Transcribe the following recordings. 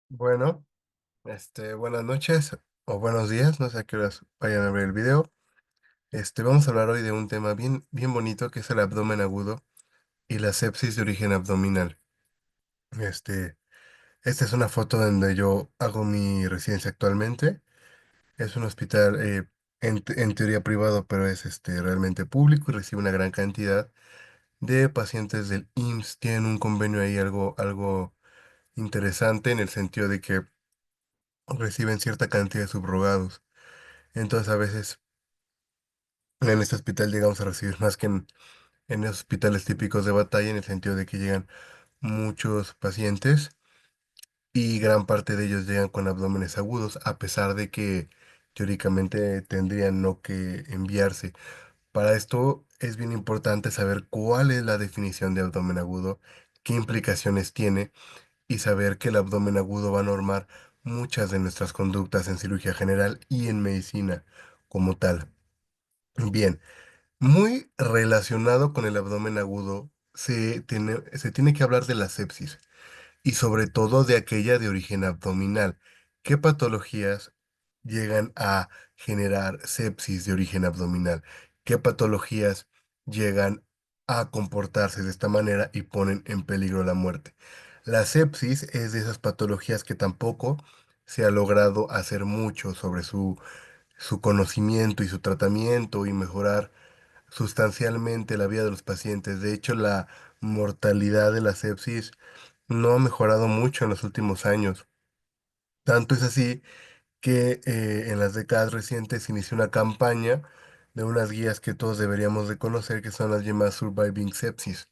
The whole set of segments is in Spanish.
Bueno, buenas noches o buenos días, no sé a qué horas vayan a ver el video. Vamos a hablar hoy de un tema bien, bien bonito que es el abdomen agudo y la sepsis de origen abdominal. Este, Esta es una foto donde yo hago mi residencia actualmente. Es un hospital en teoría privado, pero es realmente público y recibe una gran cantidad de pacientes del IMSS. Tienen un convenio ahí algo interesante en el sentido de que reciben cierta cantidad de subrogados. Entonces, a veces en este hospital llegamos a recibir más que en esos hospitales típicos de batalla, en el sentido de que llegan muchos pacientes y gran parte de ellos llegan con abdómenes agudos, a pesar de que teóricamente tendrían no que enviarse. Para esto es bien importante saber cuál es la definición de abdomen agudo, qué implicaciones tiene y saber que el abdomen agudo va a normar muchas de nuestras conductas en cirugía general y en medicina como tal. Bien. Muy relacionado con el abdomen agudo, se tiene que hablar de la sepsis y sobre todo de aquella de origen abdominal. ¿Qué patologías llegan a generar sepsis de origen abdominal? ¿Qué patologías llegan a comportarse de esta manera y ponen en peligro la muerte? La sepsis es de esas patologías que tampoco se ha logrado hacer mucho sobre su conocimiento y su tratamiento y mejorar sustancialmente la vida de los pacientes. De hecho, la mortalidad de la sepsis no ha mejorado mucho en los últimos años. Tanto es así que en las décadas recientes se inició una campaña de unas guías que todos deberíamos de conocer, que son las llamadas Surviving Sepsis.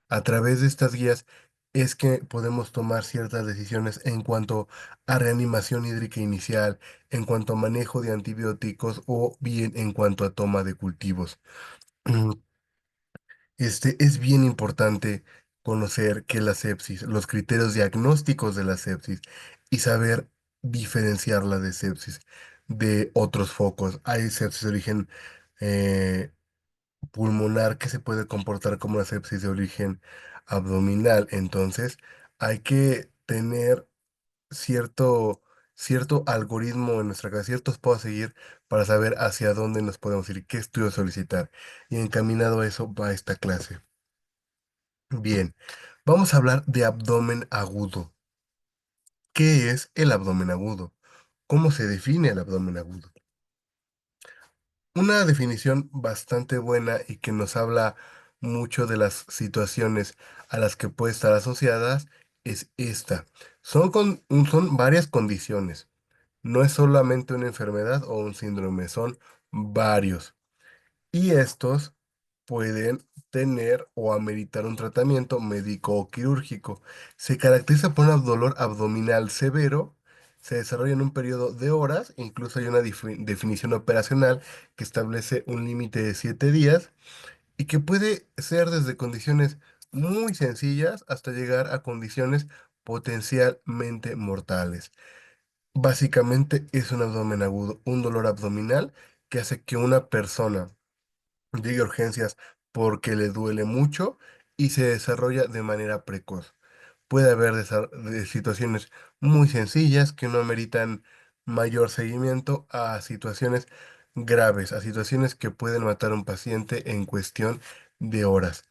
A través de estas guías es que podemos tomar ciertas decisiones en cuanto a reanimación hídrica inicial, en cuanto a manejo de antibióticos o bien en cuanto a toma de cultivos. Es bien importante conocer qué es la sepsis, los criterios diagnósticos de la sepsis y saber diferenciarla de sepsis de otros focos. Hay sepsis de origen eh, pulmonar que se puede comportar como una sepsis de origen abdominal. Entonces, hay que tener cierto, cierto algoritmo en nuestra cabeza, ciertos pasos a seguir para saber hacia dónde nos podemos ir, qué estudio solicitar. Y encaminado a eso va esta clase. Bien, vamos a hablar de abdomen agudo. ¿Qué es el abdomen agudo? ¿Cómo se define el abdomen agudo? Una definición bastante buena y que nos habla mucho de las situaciones a las que puede estar asociadas es esta. Son varias condiciones. No es solamente una enfermedad o un síndrome, son varios. Y estos pueden tener o ameritar un tratamiento médico o quirúrgico. Se caracteriza por un dolor abdominal severo, se desarrolla en un periodo de horas, incluso hay una definición operacional que establece un límite de 7 días y que puede ser desde condiciones muy sencillas hasta llegar a condiciones potencialmente mortales. Básicamente es un abdomen agudo, un dolor abdominal que hace que una persona llegue a urgencias porque le duele mucho y se desarrolla de manera precoz. Puede haber de situaciones muy sencillas que no ameritan mayor seguimiento a situaciones graves, a situaciones que pueden matar a un paciente en cuestión de horas.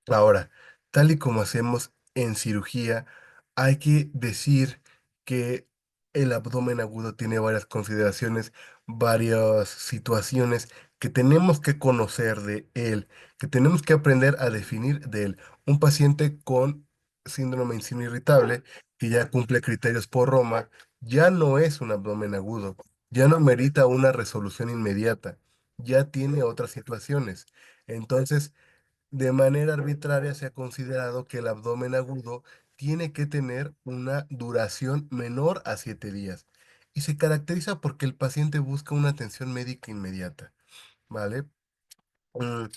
Ahora, tal y como hacemos en cirugía, hay que decir que el abdomen agudo tiene varias consideraciones, varias situaciones que tenemos que conocer de él, que tenemos que aprender a definir de él. Un paciente con síndrome de intestino irritable, que ya cumple criterios por Roma, ya no es un abdomen agudo, ya no merita una resolución inmediata, ya tiene otras situaciones. Entonces, de manera arbitraria se ha considerado que el abdomen agudo tiene que tener una duración menor a 7 días y se caracteriza porque el paciente busca una atención médica inmediata, ¿vale? Mm,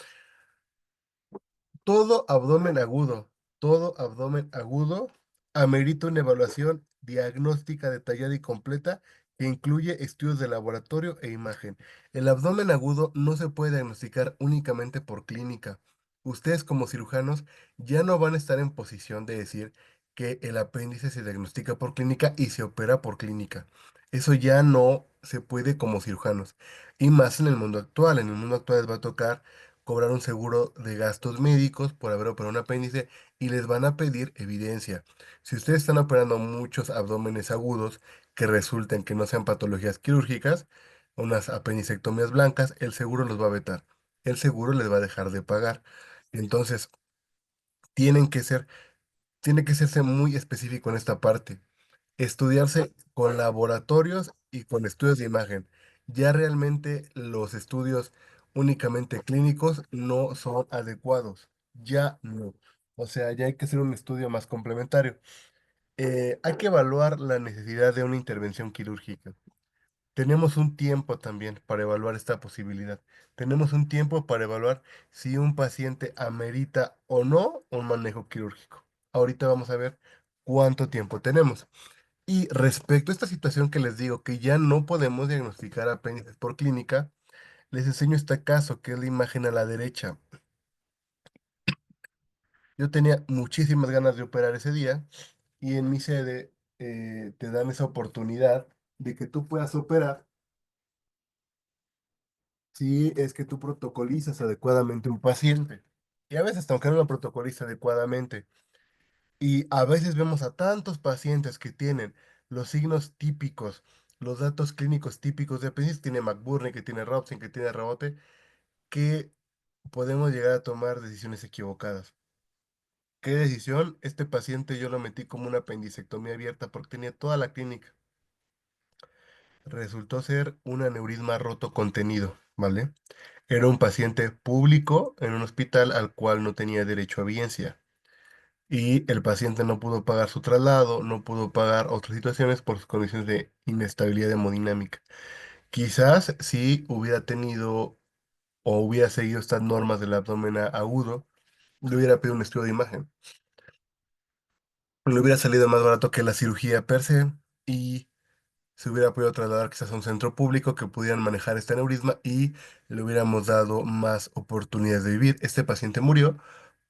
todo abdomen agudo, todo abdomen agudo amerita una evaluación diagnóstica detallada y completa que incluye estudios de laboratorio e imagen. El abdomen agudo no se puede diagnosticar únicamente por clínica. Ustedes como cirujanos ya no van a estar en posición de decir que el apéndice se diagnostica por clínica y se opera por clínica. Eso ya no se puede como cirujanos. Y más en el mundo actual. En el mundo actual les va a tocar cobrar un seguro de gastos médicos por haber operado un apéndice y les van a pedir evidencia. Si ustedes están operando muchos abdómenes agudos que resulten que no sean patologías quirúrgicas, unas apendicectomías blancas, el seguro los va a vetar. El seguro les va a dejar de pagar. Entonces, tienen que ser tiene que serse muy específico en esta parte. Estudiarse con laboratorios y con estudios de imagen. Ya realmente los estudios únicamente clínicos no son adecuados. Ya no. O sea, ya hay que hacer un estudio más complementario. Hay que evaluar la necesidad de una intervención quirúrgica. Tenemos un tiempo también para evaluar esta posibilidad. Tenemos un tiempo para evaluar si un paciente amerita o no un manejo quirúrgico. Ahorita vamos a ver cuánto tiempo tenemos. Y respecto a esta situación que les digo, que ya no podemos diagnosticar apéndices por clínica, les enseño este caso, que es la imagen a la derecha. Yo tenía muchísimas ganas de operar ese día y en mi sede te dan esa oportunidad de que tú puedas operar. Sí, es que tú protocolizas adecuadamente un paciente. Y a veces, aunque no lo protocoliza adecuadamente, y a veces vemos a tantos pacientes que tienen los signos típicos, los datos clínicos típicos de apéndice, tiene McBurney, que tiene Robson, que tiene rebote, que podemos llegar a tomar decisiones equivocadas. ¿Qué decisión? Este paciente yo lo metí como una apendicectomía abierta porque tenía toda la clínica. Resultó ser un aneurisma roto contenido, ¿vale? Era un paciente público en un hospital al cual no tenía derecho a biencia. Y el paciente no pudo pagar su traslado, no pudo pagar otras situaciones por sus condiciones de inestabilidad hemodinámica. Quizás si hubiera tenido o hubiera seguido estas normas del abdomen agudo, le hubiera pedido un estudio de imagen. Le hubiera salido más barato que la cirugía per se y se hubiera podido trasladar quizás a un centro público que pudieran manejar este aneurisma y le hubiéramos dado más oportunidades de vivir. Este paciente murió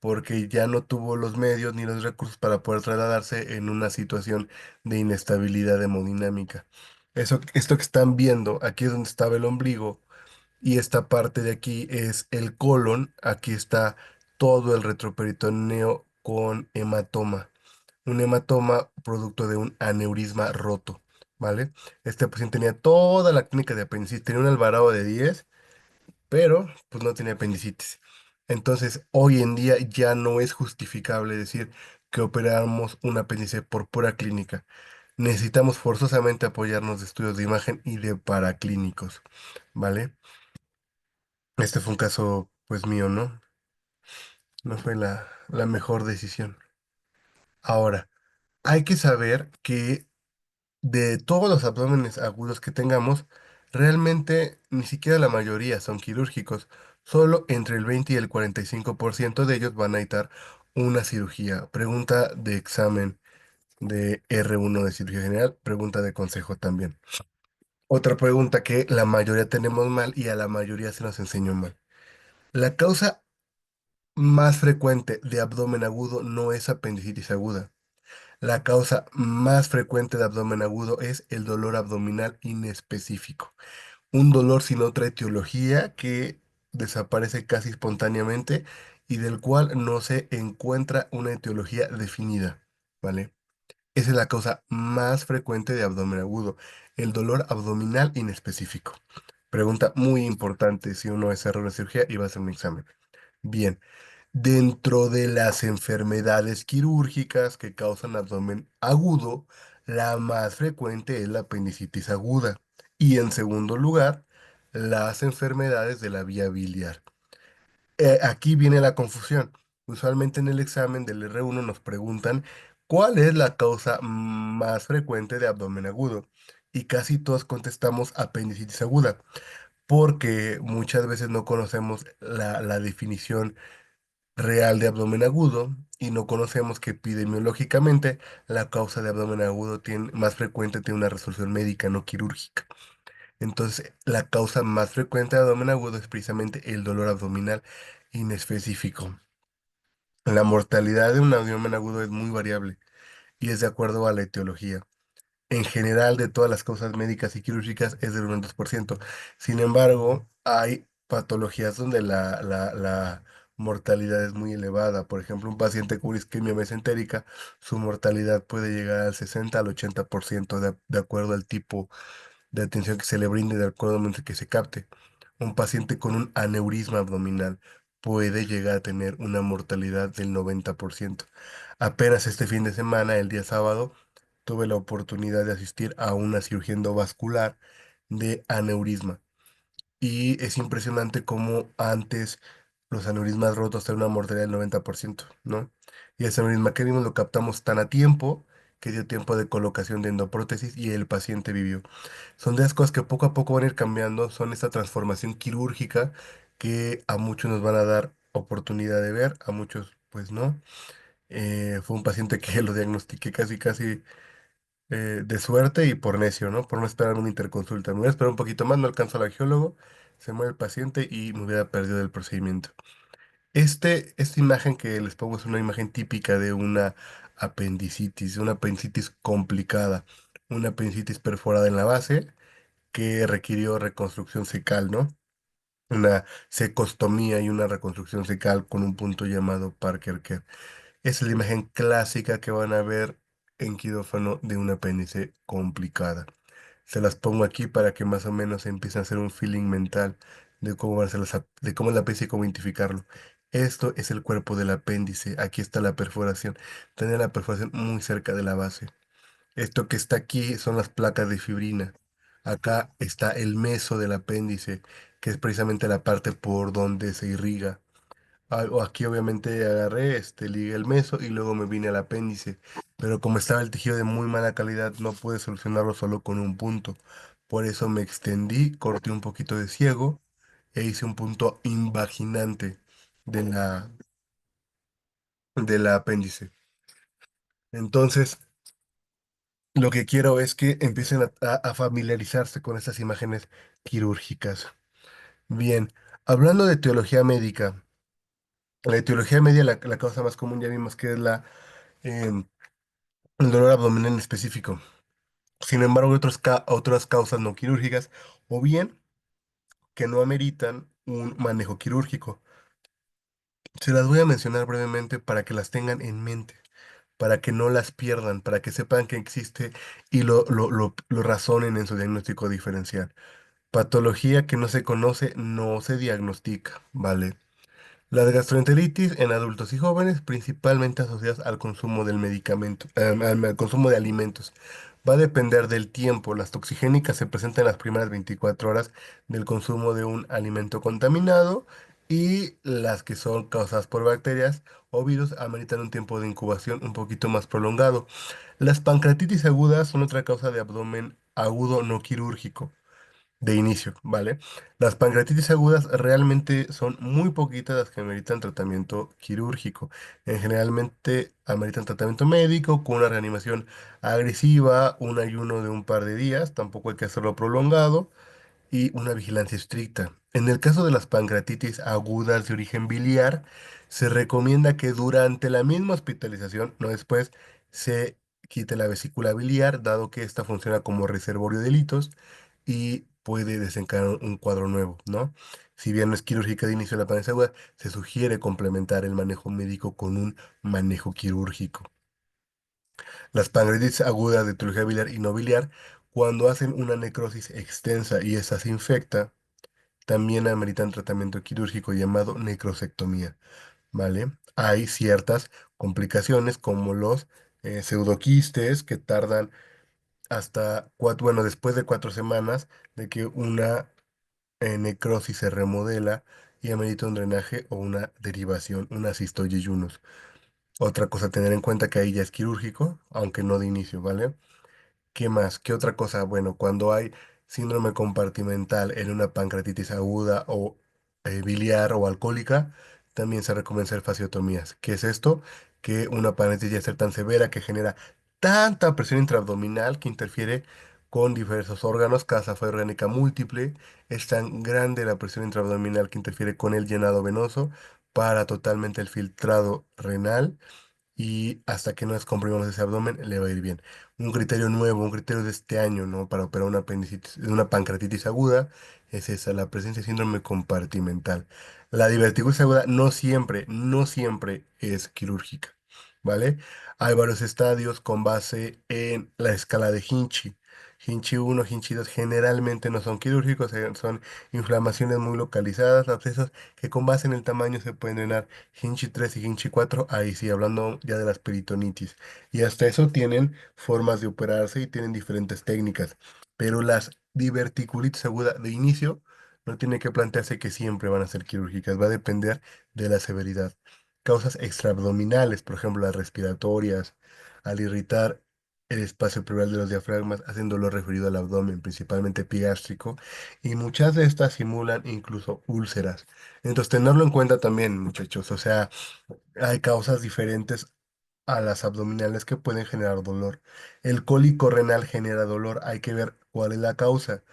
porque ya no tuvo los medios ni los recursos para poder trasladarse en una situación de inestabilidad hemodinámica. Esto que están viendo, aquí es donde estaba el ombligo y esta parte de aquí es el colon. Aquí está todo el retroperitoneo con hematoma, un hematoma producto de un aneurisma roto, ¿vale? Este paciente tenía toda la clínica de apendicitis, tenía un alvarado de 10, pero pues no tenía apendicitis. Entonces, hoy en día ya no es justificable decir que operamos un apéndice por pura clínica. Necesitamos forzosamente apoyarnos de estudios de imagen y de paraclínicos, ¿vale? Este fue un caso, pues mío, ¿no? No fue la mejor decisión. Ahora, hay que saber que de todos los abdómenes agudos que tengamos, realmente ni siquiera la mayoría son quirúrgicos. Solo entre el 20 y el 45% de ellos van a necesitar una cirugía. Pregunta de examen de R1 de cirugía general, pregunta de consejo también. Otra pregunta que la mayoría tenemos mal y a la mayoría se nos enseñó mal. La causa más frecuente de abdomen agudo no es apendicitis aguda. La causa más frecuente de abdomen agudo es el dolor abdominal inespecífico. Un dolor sin otra etiología que desaparece casi espontáneamente y del cual no se encuentra una etiología definida, ¿vale? Esa es la causa más frecuente de abdomen agudo, el dolor abdominal inespecífico. Pregunta muy importante si uno es error de cirugía y va a hacer un examen. Bien. Dentro de las enfermedades quirúrgicas que causan abdomen agudo, la más frecuente es la apendicitis aguda. Y en segundo lugar, las enfermedades de la vía biliar. Aquí viene la confusión. Usualmente en el examen del R1 nos preguntan cuál es la causa más frecuente de abdomen agudo. Y casi todos contestamos apendicitis aguda, porque muchas veces no conocemos la definición real de abdomen agudo y no conocemos que epidemiológicamente la causa de abdomen agudo más frecuente tiene una resolución médica, no quirúrgica. Entonces, la causa más frecuente de abdomen agudo es precisamente el dolor abdominal inespecífico. La mortalidad de un abdomen agudo es muy variable. y es de acuerdo a la etiología. En general, de todas las causas médicas y quirúrgicas es del 1 al 2%. Sin embargo, hay patologías donde la mortalidad es muy elevada. Por ejemplo, un paciente con isquemia mesentérica, su mortalidad puede llegar al 60 al 80% de acuerdo al tipo de atención que se le brinde, de acuerdo al momento que se capte. Un paciente con un aneurisma abdominal puede llegar a tener una mortalidad del 90%. Apenas este fin de semana, el día sábado, tuve la oportunidad de asistir a una cirugía endovascular de aneurisma. Y es impresionante cómo antes los aneurismas rotos tenían una mortalidad del 90%, ¿no? Y ese aneurisma que vimos lo captamos tan a tiempo que dio tiempo de colocación de endoprótesis y el paciente vivió. Son de las cosas que poco a poco van a ir cambiando, son esta transformación quirúrgica que a muchos nos van a dar oportunidad de ver, a muchos pues no. Fue un paciente que lo diagnostiqué casi casi de suerte y por necio, ¿no? Por no esperar una interconsulta. Me hubiera esperado un poquito más, no alcanzó al angiólogo, se muere el paciente y me hubiera perdido el procedimiento. Esta imagen que les pongo es una imagen típica de una apendicitis complicada, una apendicitis perforada en la base que requirió reconstrucción secal, ¿no? Una secostomía y una reconstrucción secal con un punto llamado Parker Kerr. Es la imagen clásica que van a ver en quirófano de un apéndice complicada. Se las pongo aquí para que más o menos empiecen a hacer un feeling mental de cómo van a ser de cómo es el apéndice y cómo identificarlo. Esto es el cuerpo del apéndice. Aquí está la perforación. Tiene la perforación muy cerca de la base. Esto que está aquí son las placas de fibrina. Acá está el meso del apéndice, que es precisamente la parte por donde se irriga. Aquí obviamente agarré, ligué el meso y luego me vine al apéndice. Pero como estaba el tejido de muy mala calidad, no pude solucionarlo solo con un punto. Por eso me extendí, corté un poquito de ciego e hice un punto invaginante de del apéndice. Entonces, lo que quiero es que empiecen a familiarizarse con estas imágenes quirúrgicas. Bien, hablando de etiología médica, la etiología médica, la causa más común ya vimos que es em, el dolor abdominal en específico. Sin embargo, hay otras causas no quirúrgicas o bien que no ameritan un manejo quirúrgico. Se las voy a mencionar brevemente para que las tengan en mente, para que no las pierdan, para que sepan que existe y lo razonen en su diagnóstico diferencial. Patología que no se conoce no se diagnostica, ¿vale? Las gastroenteritis en adultos y jóvenes, principalmente asociadas al consumo del medicamento, al consumo de alimentos. Va a depender del tiempo. Las toxigénicas se presentan en las primeras 24 horas del consumo de un alimento contaminado y las que son causadas por bacterias o virus ameritan un tiempo de incubación un poquito más prolongado. Las pancreatitis agudas son otra causa de abdomen agudo no quirúrgico de inicio, ¿vale? Las pancreatitis agudas realmente son muy poquitas las que ameritan tratamiento quirúrgico. Generalmente ameritan tratamiento médico con una reanimación agresiva, un ayuno de un par de días, tampoco hay que hacerlo prolongado y una vigilancia estricta. En el caso de las pancreatitis agudas de origen biliar, se recomienda que durante la misma hospitalización, no después, se quite la vesícula biliar, dado que esta funciona como reservorio de litos y puede desencadenar un cuadro nuevo, ¿no? Si bien no es quirúrgica de inicio de la pancreatitis aguda, se sugiere complementar el manejo médico con un manejo quirúrgico. Las pancreatitis agudas de etiología biliar y no biliar, cuando hacen una necrosis extensa y esa se infecta, también ameritan tratamiento quirúrgico llamado necrosectomía, ¿vale? Hay ciertas complicaciones como los pseudoquistes que tardan hasta bueno, después de 4 semanas de que una necrosis se remodela y amerita un drenaje o una derivación, una cistoyeyunos. Otra cosa a tener en cuenta que ahí ya es quirúrgico, aunque no de inicio, ¿vale? ¿Qué más? ¿Qué otra cosa? Bueno, cuando hay síndrome compartimental en una pancreatitis aguda o biliar o alcohólica, también se recomienda hacer fasciotomías. ¿Qué es esto? Que una pancreatitis ya ser tan severa que genera tanta presión intraabdominal que interfiere con diversos órganos, casa fue orgánica múltiple, es tan grande la presión intraabdominal que interfiere con el llenado venoso para totalmente el filtrado renal y hasta que no descomprimamos ese abdomen le va a ir bien. Un criterio nuevo, un criterio de este año, ¿no? Para operar una apendicitis, una pancreatitis aguda es esa, la presencia de síndrome compartimental. La diverticulitis aguda no siempre es quirúrgica, ¿vale? Hay varios estadios con base en la escala de Hinchi. Hinchi 1, Hinchi 2 generalmente no son quirúrgicos, son inflamaciones muy localizadas, abscesos que con base en el tamaño se pueden drenar. Hinchi 3 y Hinchi 4, ahí sí, hablando ya de las peritonitis. Y hasta eso tienen formas de operarse y tienen diferentes técnicas. Pero las diverticulitis aguda de inicio no tiene que plantearse que siempre van a ser quirúrgicas, va a depender de la severidad. Causas extraabdominales, por ejemplo, las respiratorias, al irritar el espacio pleural de los diafragmas, hacen dolor referido al abdomen, principalmente epigástrico, y muchas de estas simulan incluso úlceras. Entonces, tenerlo en cuenta también, muchachos. O sea, hay causas diferentes a las abdominales que pueden generar dolor. El cólico renal genera dolor. Hay que ver cuál es la causa.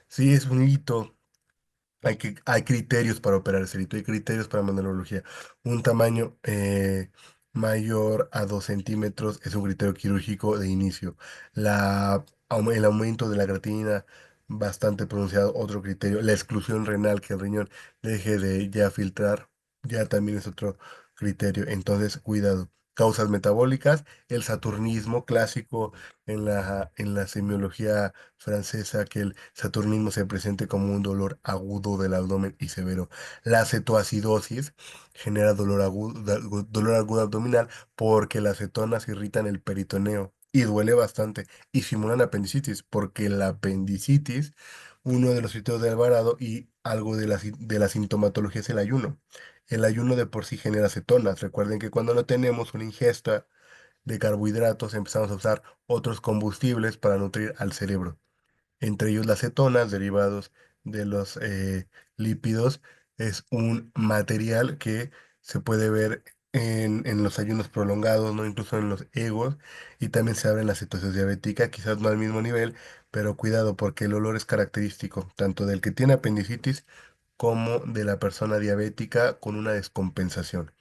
Si es un hito, hay criterios para operar ese hito, hay criterios para mandalología. Un tamaño mayor a 2 centímetros es un criterio quirúrgico de inicio. El aumento de la creatinina bastante pronunciado, otro criterio. La exclusión renal, que el riñón deje de ya filtrar, ya también es otro criterio. Entonces, cuidado. Causas metabólicas, el saturnismo clásico en la semiología francesa, que el saturnismo se presente como un dolor agudo del abdomen y severo. La cetoacidosis genera dolor agudo abdominal porque las cetonas irritan el peritoneo y duele bastante y simulan apendicitis porque la apendicitis, uno de los sitios de Alvarado y algo de la sintomatología es el ayuno. El ayuno de por sí genera cetonas. Recuerden que cuando no tenemos una ingesta de carbohidratos empezamos a usar otros combustibles para nutrir al cerebro, entre ellos las cetonas, derivados de los lípidos. Es un material que se puede ver en los ayunos prolongados, ¿no? Incluso en los egos, y también se abre en la cetosis diabética, quizás no al mismo nivel, pero cuidado porque el olor es característico, tanto del que tiene apendicitis como de la persona diabética con una descompensación.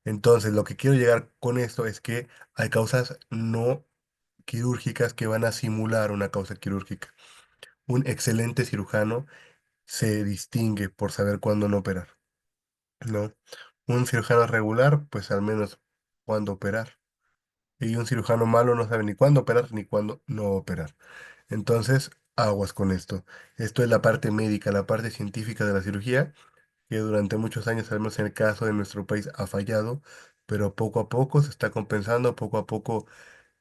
Entonces, lo que quiero llegar con esto es que hay causas no quirúrgicas que van a simular una causa quirúrgica. Un excelente cirujano se distingue por saber cuándo no operar, ¿no? Un cirujano regular, pues al menos cuándo operar. Y un cirujano malo no sabe ni cuándo operar ni cuándo no operar. Entonces, aguas con esto. Esto es la parte médica, la parte científica de la cirugía, que durante muchos años, al menos en el caso de nuestro país, ha fallado, pero poco a poco se está compensando, poco a poco,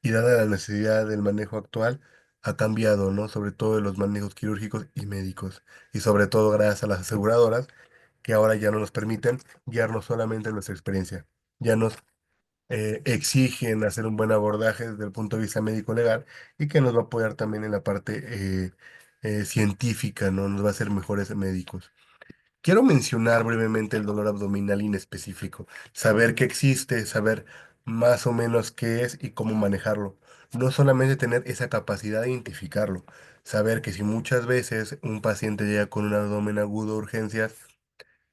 y dada la necesidad del manejo actual, ha cambiado, ¿no? Sobre todo de los manejos quirúrgicos y médicos. Y sobre todo gracias a las aseguradoras, que ahora ya no nos permiten guiarnos solamente en nuestra experiencia. Ya nos exigen hacer un buen abordaje desde el punto de vista médico-legal y que nos va a apoyar también en la parte científica, ¿no? Nos va a hacer mejores médicos. Quiero mencionar brevemente el dolor abdominal inespecífico, saber que existe, saber más o menos qué es y cómo manejarlo. No solamente tener esa capacidad de identificarlo, saber que si muchas veces un paciente llega con un abdomen agudo de urgencias,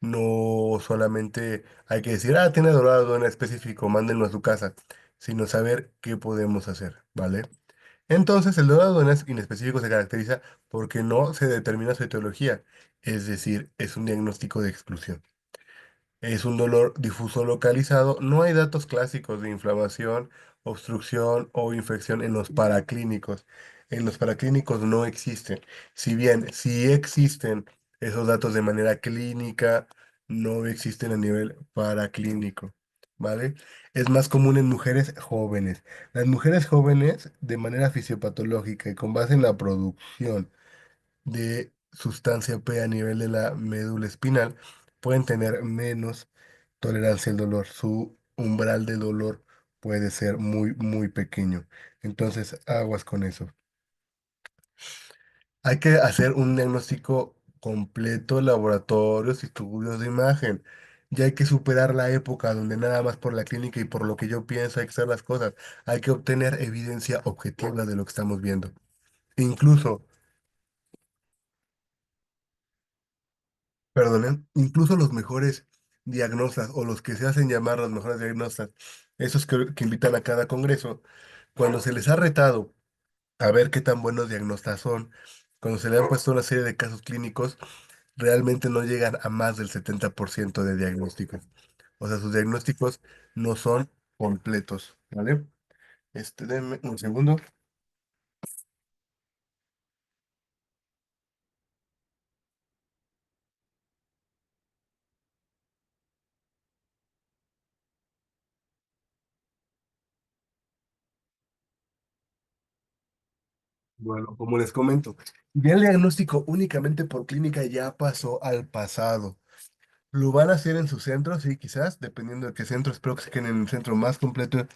no solamente hay que decir, ah, tiene dolor abdominal específico, mándenlo a su casa, sino saber qué podemos hacer, ¿vale? Entonces, el dolor abdominal inespecífico se caracteriza porque no se determina su etiología, es decir, es un diagnóstico de exclusión. Es un dolor difuso localizado. No hay datos clásicos de inflamación, obstrucción o infección en los paraclínicos. En los paraclínicos no existen. Si bien sí existen esos datos de manera clínica, no existen a nivel paraclínico, ¿vale? Es más común en mujeres jóvenes. Las mujeres jóvenes, de manera fisiopatológica y con base en la producción de sustancia P a nivel de la médula espinal, pueden tener menos tolerancia al dolor. Su umbral de dolor puede ser muy, muy pequeño. Entonces, aguas con eso. Hay que hacer un diagnóstico completo, laboratorios, estudios de imagen. Ya hay que superar la época donde nada más por la clínica y por lo que yo pienso hay que hacer las cosas. Hay que obtener evidencia objetiva de lo que estamos viendo. Incluso, perdonen, incluso los mejores diagnostas o los que se hacen llamar los mejores diagnostas, esos que invitan a cada congreso, cuando se les ha retado a ver qué tan buenos diagnostas son, cuando se le han puesto una serie de casos clínicos, realmente no llegan a más del 70% de diagnósticos. O sea, sus diagnósticos no son completos, ¿vale? Denme un segundo. Bueno, como les comento, ya el diagnóstico únicamente por clínica ya pasó al pasado. Lo van a hacer en sus centros, sí, quizás, dependiendo de qué centro, espero que se queden en el centro más completo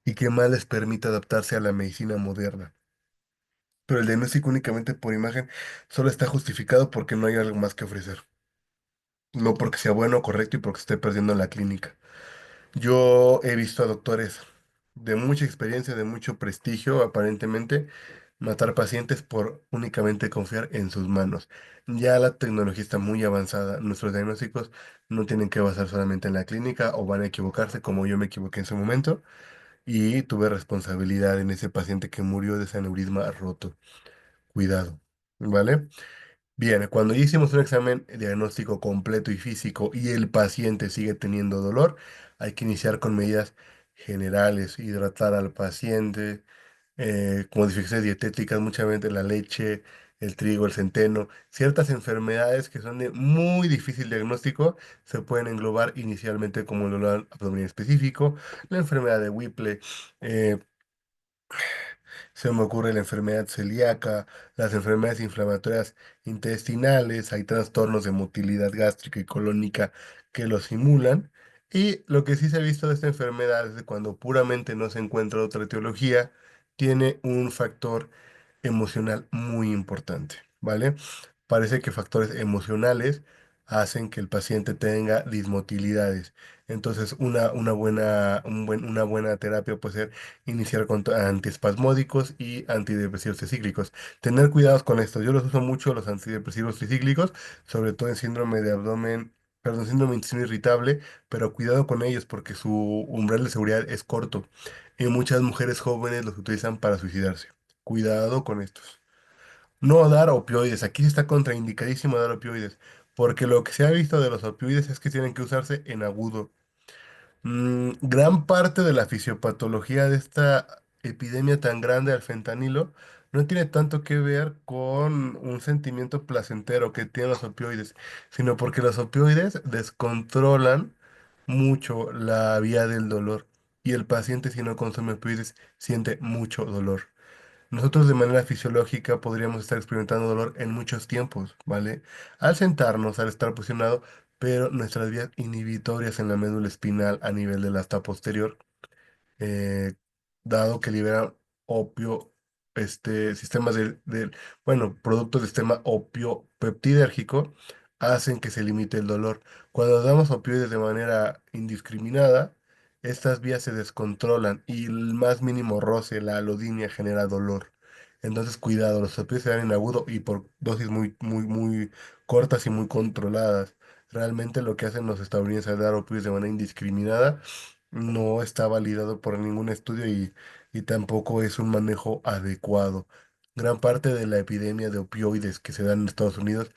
y que más les permita adaptarse a la medicina moderna. Pero el diagnóstico únicamente por imagen solo está justificado porque no hay algo más que ofrecer, no porque sea bueno o correcto y porque esté perdiendo en la clínica. Yo he visto a doctores de mucha experiencia, de mucho prestigio, aparentemente, matar pacientes por únicamente confiar en sus manos. Ya la tecnología está muy avanzada. Nuestros diagnósticos no tienen que basar solamente en la clínica o van a equivocarse como yo me equivoqué en su momento y tuve responsabilidad en ese paciente que murió de ese aneurisma roto. Cuidado, ¿vale? Bien, cuando ya hicimos un examen diagnóstico completo y físico y el paciente sigue teniendo dolor, hay que iniciar con medidas generales, hidratar al paciente, modificaciones dietéticas, muchas veces la leche, el trigo, el centeno, ciertas enfermedades que son de muy difícil diagnóstico se pueden englobar inicialmente como el dolor abdominal específico, la enfermedad de Whipple, eh, se me ocurre la enfermedad celíaca, las enfermedades inflamatorias intestinales, hay trastornos de motilidad gástrica y colónica que lo simulan. Y lo que sí se ha visto de esta enfermedad es que cuando puramente no se encuentra otra etiología, tiene un factor emocional muy importante, ¿vale? Parece que factores emocionales hacen que el paciente tenga dismotilidades. Entonces, una buena terapia puede ser iniciar con antiespasmódicos y antidepresivos tricíclicos. Tener cuidados con esto. Yo los uso mucho, los antidepresivos tricíclicos, sobre todo en síndrome de abdomen, perdón, síndrome de intestino irritable, pero cuidado con ellos porque su umbral de seguridad es corto y muchas mujeres jóvenes los utilizan para suicidarse. Cuidado con estos. No dar opioides. Aquí sí está contraindicadísimo dar opioides, porque lo que se ha visto de los opioides es que tienen que usarse en agudo. Gran parte de la fisiopatología de esta epidemia tan grande al fentanilo no tiene tanto que ver con un sentimiento placentero que tienen los opioides, sino porque los opioides descontrolan mucho la vía del dolor y el paciente si no consume opioides siente mucho dolor. Nosotros de manera fisiológica podríamos estar experimentando dolor en muchos tiempos, ¿vale? Al sentarnos, al estar posicionado, pero nuestras vías inhibitorias en la médula espinal a nivel del asta posterior eh, dado que libera opio, sistemas bueno, productos del sistema opiopeptidérgico, hacen que se limite el dolor. Cuando damos opioides de manera indiscriminada, estas vías se descontrolan y el más mínimo roce, la alodinia, genera dolor. Entonces, cuidado, los opioides se dan en agudo y por dosis muy cortas y muy controladas. Realmente lo que hacen los estadounidenses es dar opioides de manera indiscriminada no está validado por ningún estudio y tampoco es un manejo adecuado. Gran parte de la epidemia de opioides que se da en Estados Unidos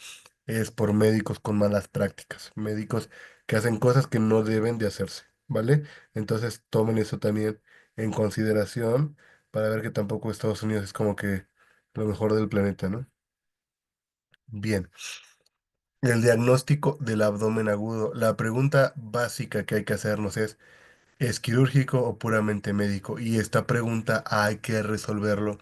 es por médicos con malas prácticas, médicos que hacen cosas que no deben de hacerse, ¿vale? Entonces tomen eso también en consideración para ver que tampoco Estados Unidos es como que lo mejor del planeta, ¿no? Bien, el diagnóstico del abdomen agudo. La pregunta básica que hay que hacernos ¿es quirúrgico o puramente médico? Y esta pregunta hay que resolverlo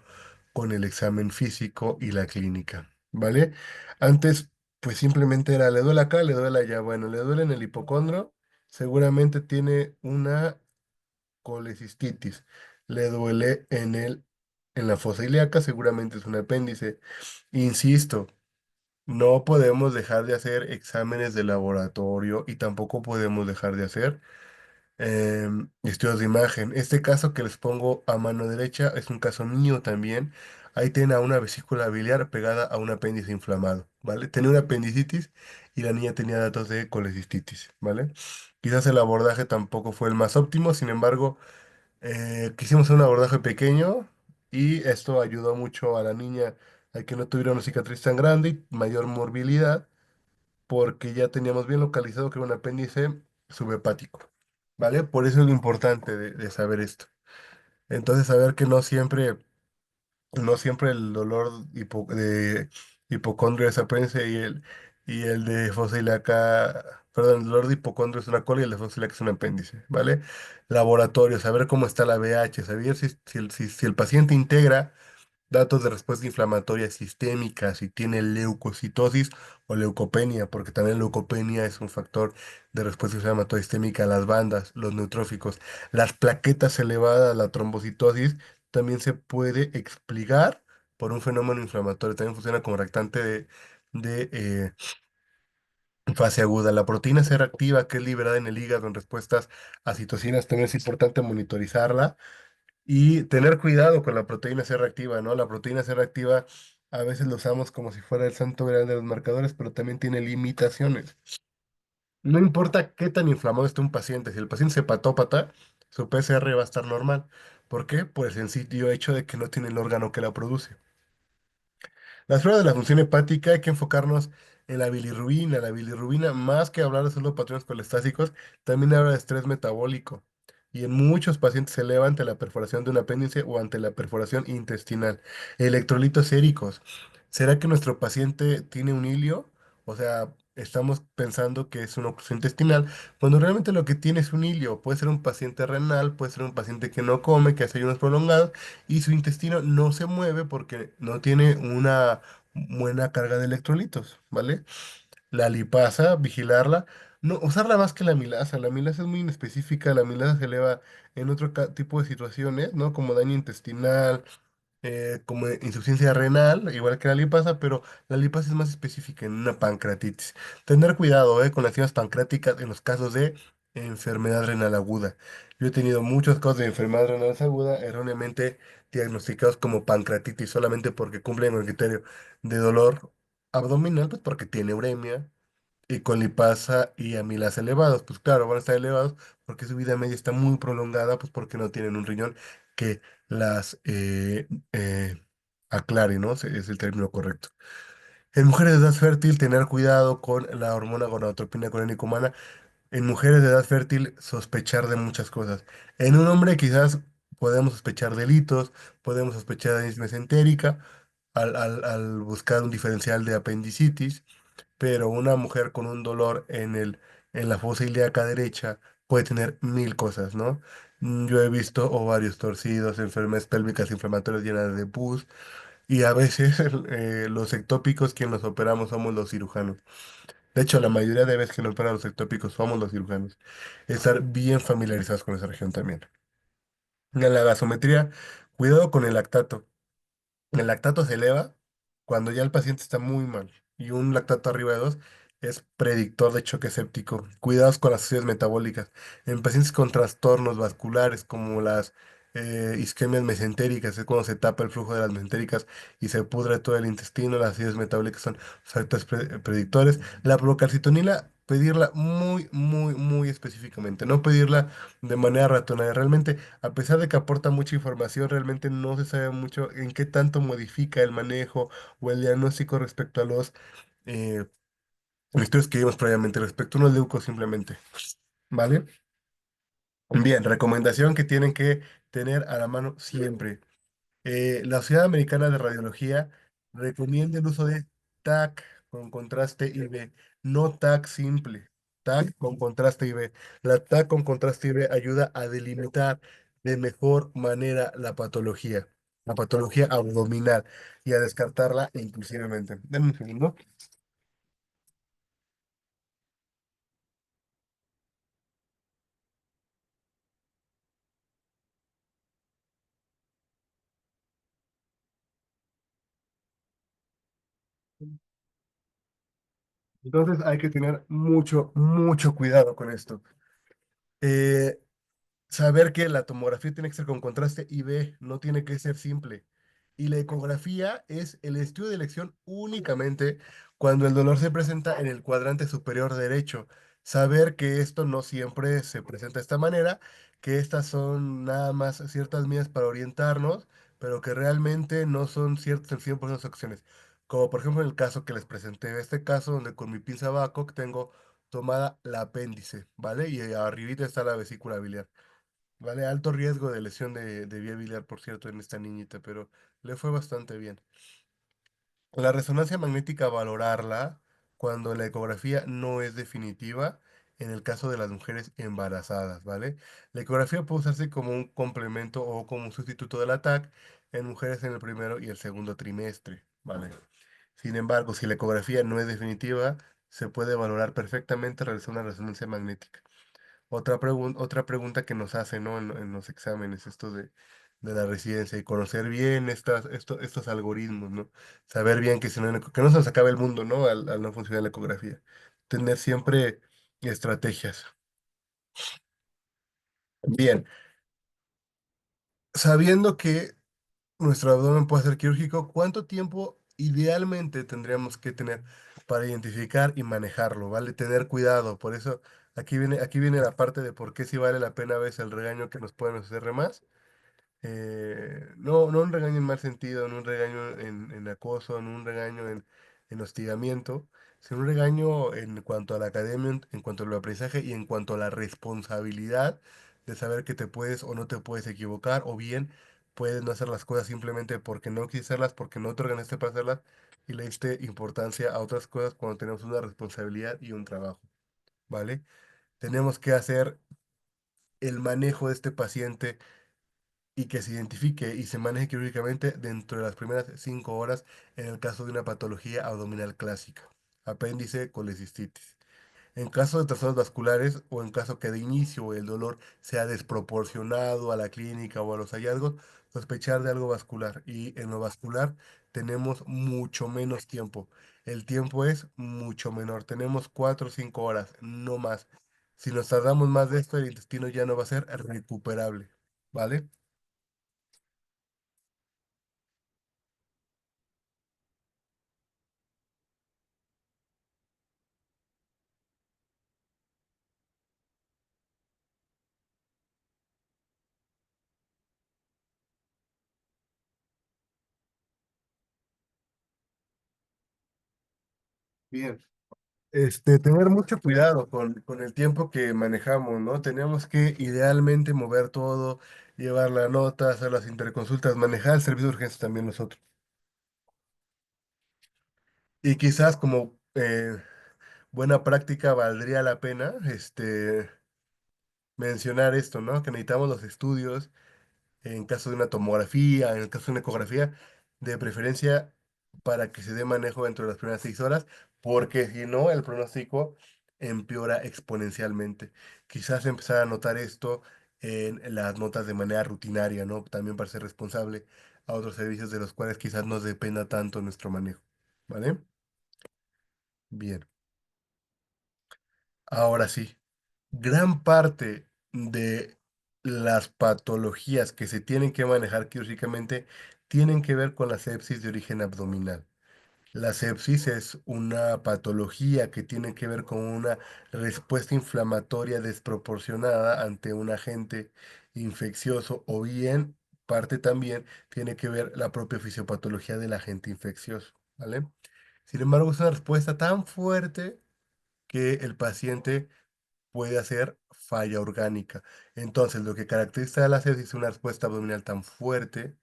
con el examen físico y la clínica, ¿vale? Antes, pues simplemente era, le duele acá, le duele allá. Bueno, le duele en el hipocondro, seguramente tiene una colecistitis. Le duele en la fosa ilíaca, seguramente es un apéndice. Insisto, no podemos dejar de hacer exámenes de laboratorio y tampoco podemos dejar de hacer estudios de imagen. Este caso que les pongo a mano derecha es un caso mío también. ahí tiene a una vesícula biliar pegada a un apéndice inflamado, ¿vale? Tenía una apendicitis y la niña tenía datos de colecistitis, ¿vale? Quizás el abordaje tampoco fue el más óptimo, sin embargo, quisimos hacer un abordaje pequeño y esto ayudó mucho a la niña a que no tuviera una cicatriz tan grande y mayor morbilidad, porque ya teníamos bien localizado que era un apéndice subhepático, ¿vale? Por eso es lo importante de saber esto. Entonces, saber que no siempre el dolor de hipocondrio es apéndice y el de fosiliaca, perdón, el dolor de hipocondrio es una cola y el de fosiliaca es un apéndice, ¿vale? Laboratorio, saber cómo está la VH, saber si el paciente integra datos de respuesta inflamatoria sistémica, si tiene leucocitosis o leucopenia, porque también leucopenia es un factor de respuesta inflamatoria sistémica, las bandas, los neutróficos, las plaquetas elevadas, la trombocitosis, también se puede explicar por un fenómeno inflamatorio, también funciona como reactante de fase aguda. La proteína C reactiva, que es liberada en el hígado en respuestas a citocinas, también es importante monitorizarla y tener cuidado con la proteína C reactiva, ¿no? La proteína C reactiva a veces lo usamos como si fuera el santo grial de los marcadores, pero también tiene limitaciones. No importa qué tan inflamado esté un paciente, si el paciente es hepatópata, su PCR va a estar normal. ¿Por qué? Por el sencillo hecho de que no tiene el órgano que la produce. Las pruebas de la función hepática hay que enfocarnos en la bilirrubina. La bilirrubina, más que hablar de solo patrones colestásicos, también habla de estrés metabólico. Y en muchos pacientes se eleva ante la perforación de un apéndice o ante la perforación intestinal. Electrolitos séricos. ¿Será que nuestro paciente tiene un hilio? O sea, estamos pensando que es una oclusión intestinal, cuando realmente lo que tiene es un hilio. Puede ser un paciente renal, puede ser un paciente que no come, que hace ayunos prolongados y su intestino no se mueve porque no tiene una buena carga de electrolitos, ¿vale? La lipasa, vigilarla, no, usarla más que la milasa. La milasa es muy inespecífica, la milasa se eleva en otro tipo de situaciones, ¿no? Como daño intestinal, como insuficiencia renal, igual que la lipasa, pero la lipasa es más específica en una pancreatitis. Tener cuidado, con las enzimas pancreáticas en los casos de enfermedad renal aguda. Yo he tenido muchos casos de enfermedad renal aguda erróneamente diagnosticados como pancreatitis solamente porque cumplen con el criterio de dolor abdominal, pues porque tiene uremia. Y con lipasa y amilasa elevados, pues claro, van a estar elevados porque su vida media está muy prolongada, pues porque no tienen un riñón que las aclare, ¿no? Es el término correcto. En mujeres de edad fértil, tener cuidado con la hormona gonadotropina corénica humana. En mujeres de edad fértil, sospechar de muchas cosas. En un hombre quizás podemos sospechar delitos, podemos sospechar de anemia mesentérica al buscar un diferencial de apendicitis, pero una mujer con un dolor en la fosa ilíaca derecha puede tener mil cosas, ¿no? Yo he visto ovarios torcidos, enfermedades pélvicas inflamatorias llenas de pus, y a veces los ectópicos quien los operamos somos los cirujanos. De hecho, la mayoría de veces que nos operan los ectópicos somos los cirujanos. Estar bien familiarizados con esa región también. En la gasometría, cuidado con el lactato. El lactato se eleva cuando ya el paciente está muy mal y un lactato arriba de 2 es predictor de choque séptico. Cuidados con las sociedades metabólicas. En pacientes con trastornos vasculares como las isquemias mesentéricas, es cuando se tapa el flujo de las mesentéricas y se pudre todo el intestino, las sociedades metabólicas son factores predictores. La procalcitonina, pedirla muy, muy, muy específicamente, no pedirla de manera ratonal. Realmente a pesar de que aporta mucha información, realmente no se sabe mucho en qué tanto modifica el manejo o el diagnóstico respecto a los eh, estudios que vimos previamente, respecto a unos leucos simplemente. ¿Vale? Bien, recomendación que tienen que tener a la mano siempre. La Sociedad Americana de Radiología recomienda el uso de TAC con contraste IV, no TAC simple, TAC con contraste IV. La TAC con contraste IV ayuda a delimitar de mejor manera la patología abdominal y a descartarla inclusivamente. Denme un segundo. Entonces hay que tener mucho, mucho cuidado con esto. Saber que la tomografía tiene que ser con contraste IV, no tiene que ser simple. Y la ecografía es el estudio de elección únicamente cuando el dolor se presenta en el cuadrante superior derecho. Saber que esto no siempre se presenta de esta manera, que estas son nada más ciertas medidas para orientarnos, pero que realmente no son ciertas en 100% de las ocasiones. Como por ejemplo en el caso que les presenté, este caso donde con mi pinza Babcock tengo tomada la apéndice, ¿vale? Y arribita está la vesícula biliar. Vale, alto riesgo de lesión de vía biliar, por cierto, en esta niñita, pero le fue bastante bien. La resonancia magnética, valorarla cuando la ecografía no es definitiva en el caso de las mujeres embarazadas, ¿vale? La ecografía puede usarse como un complemento o como un sustituto del ATAC en mujeres en el primero y el segundo trimestre, ¿vale? Sin embargo, si la ecografía no es definitiva, se puede valorar perfectamente realizar una resonancia magnética. Otra pregunta que nos hacen, ¿no? En los exámenes, esto de la residencia y conocer bien estos algoritmos, ¿no? Saber bien que, si no, que no se nos acabe el mundo, ¿no? Al no funcionar la ecografía. Tener siempre estrategias. Bien, sabiendo que nuestro abdomen puede ser quirúrgico, ¿cuánto tiempo idealmente tendríamos que tener para identificar y manejarlo? ¿Vale? Tener cuidado. Por eso aquí viene la parte de por qué sí vale la pena a veces el regaño que nos pueden hacer más. No un regaño en mal sentido, no un regaño en acoso, no un regaño en hostigamiento, sino un regaño en cuanto a la academia, en cuanto al aprendizaje y en cuanto a la responsabilidad de saber que te puedes o no te puedes equivocar, o bien puedes no hacer las cosas simplemente porque no quisiste hacerlas, porque no te organizaste para hacerlas y le diste importancia a otras cosas cuando tenemos una responsabilidad y un trabajo, ¿vale? Tenemos que hacer el manejo de este paciente y que se identifique y se maneje quirúrgicamente dentro de las primeras 5 horas en el caso de una patología abdominal clásica, apéndice, colecistitis. En caso de trastornos vasculares o en caso que de inicio el dolor sea desproporcionado a la clínica o a los hallazgos, sospechar de algo vascular. Y en lo vascular tenemos mucho menos tiempo. El tiempo es mucho menor. Tenemos 4 o 5 horas, no más. Si nos tardamos más de esto, el intestino ya no va a ser recuperable. ¿Vale? Bien. Tener mucho cuidado con el tiempo que manejamos, ¿no? Tenemos que idealmente mover todo, llevar la nota, hacer las interconsultas, manejar el servicio de urgencia también nosotros. Y quizás como buena práctica valdría la pena, mencionar esto, ¿no? Que necesitamos los estudios en caso de una tomografía, en el caso de una ecografía, de preferencia para que se dé manejo dentro de las primeras 6 horas, porque si no, el pronóstico empeora exponencialmente. Quizás empezar a notar esto en las notas de manera rutinaria, ¿no? También para ser responsable a otros servicios de los cuales quizás no dependa tanto nuestro manejo, ¿vale? Bien, ahora sí. Gran parte de las patologías que se tienen que manejar quirúrgicamente tienen que ver con la sepsis de origen abdominal. La sepsis es una patología que tiene que ver con una respuesta inflamatoria desproporcionada ante un agente infeccioso, o bien parte también tiene que ver la propia fisiopatología del agente infeccioso, ¿vale? Sin embargo, es una respuesta tan fuerte que el paciente puede hacer falla orgánica. Entonces, lo que caracteriza a la sepsis es una respuesta abdominal tan fuerte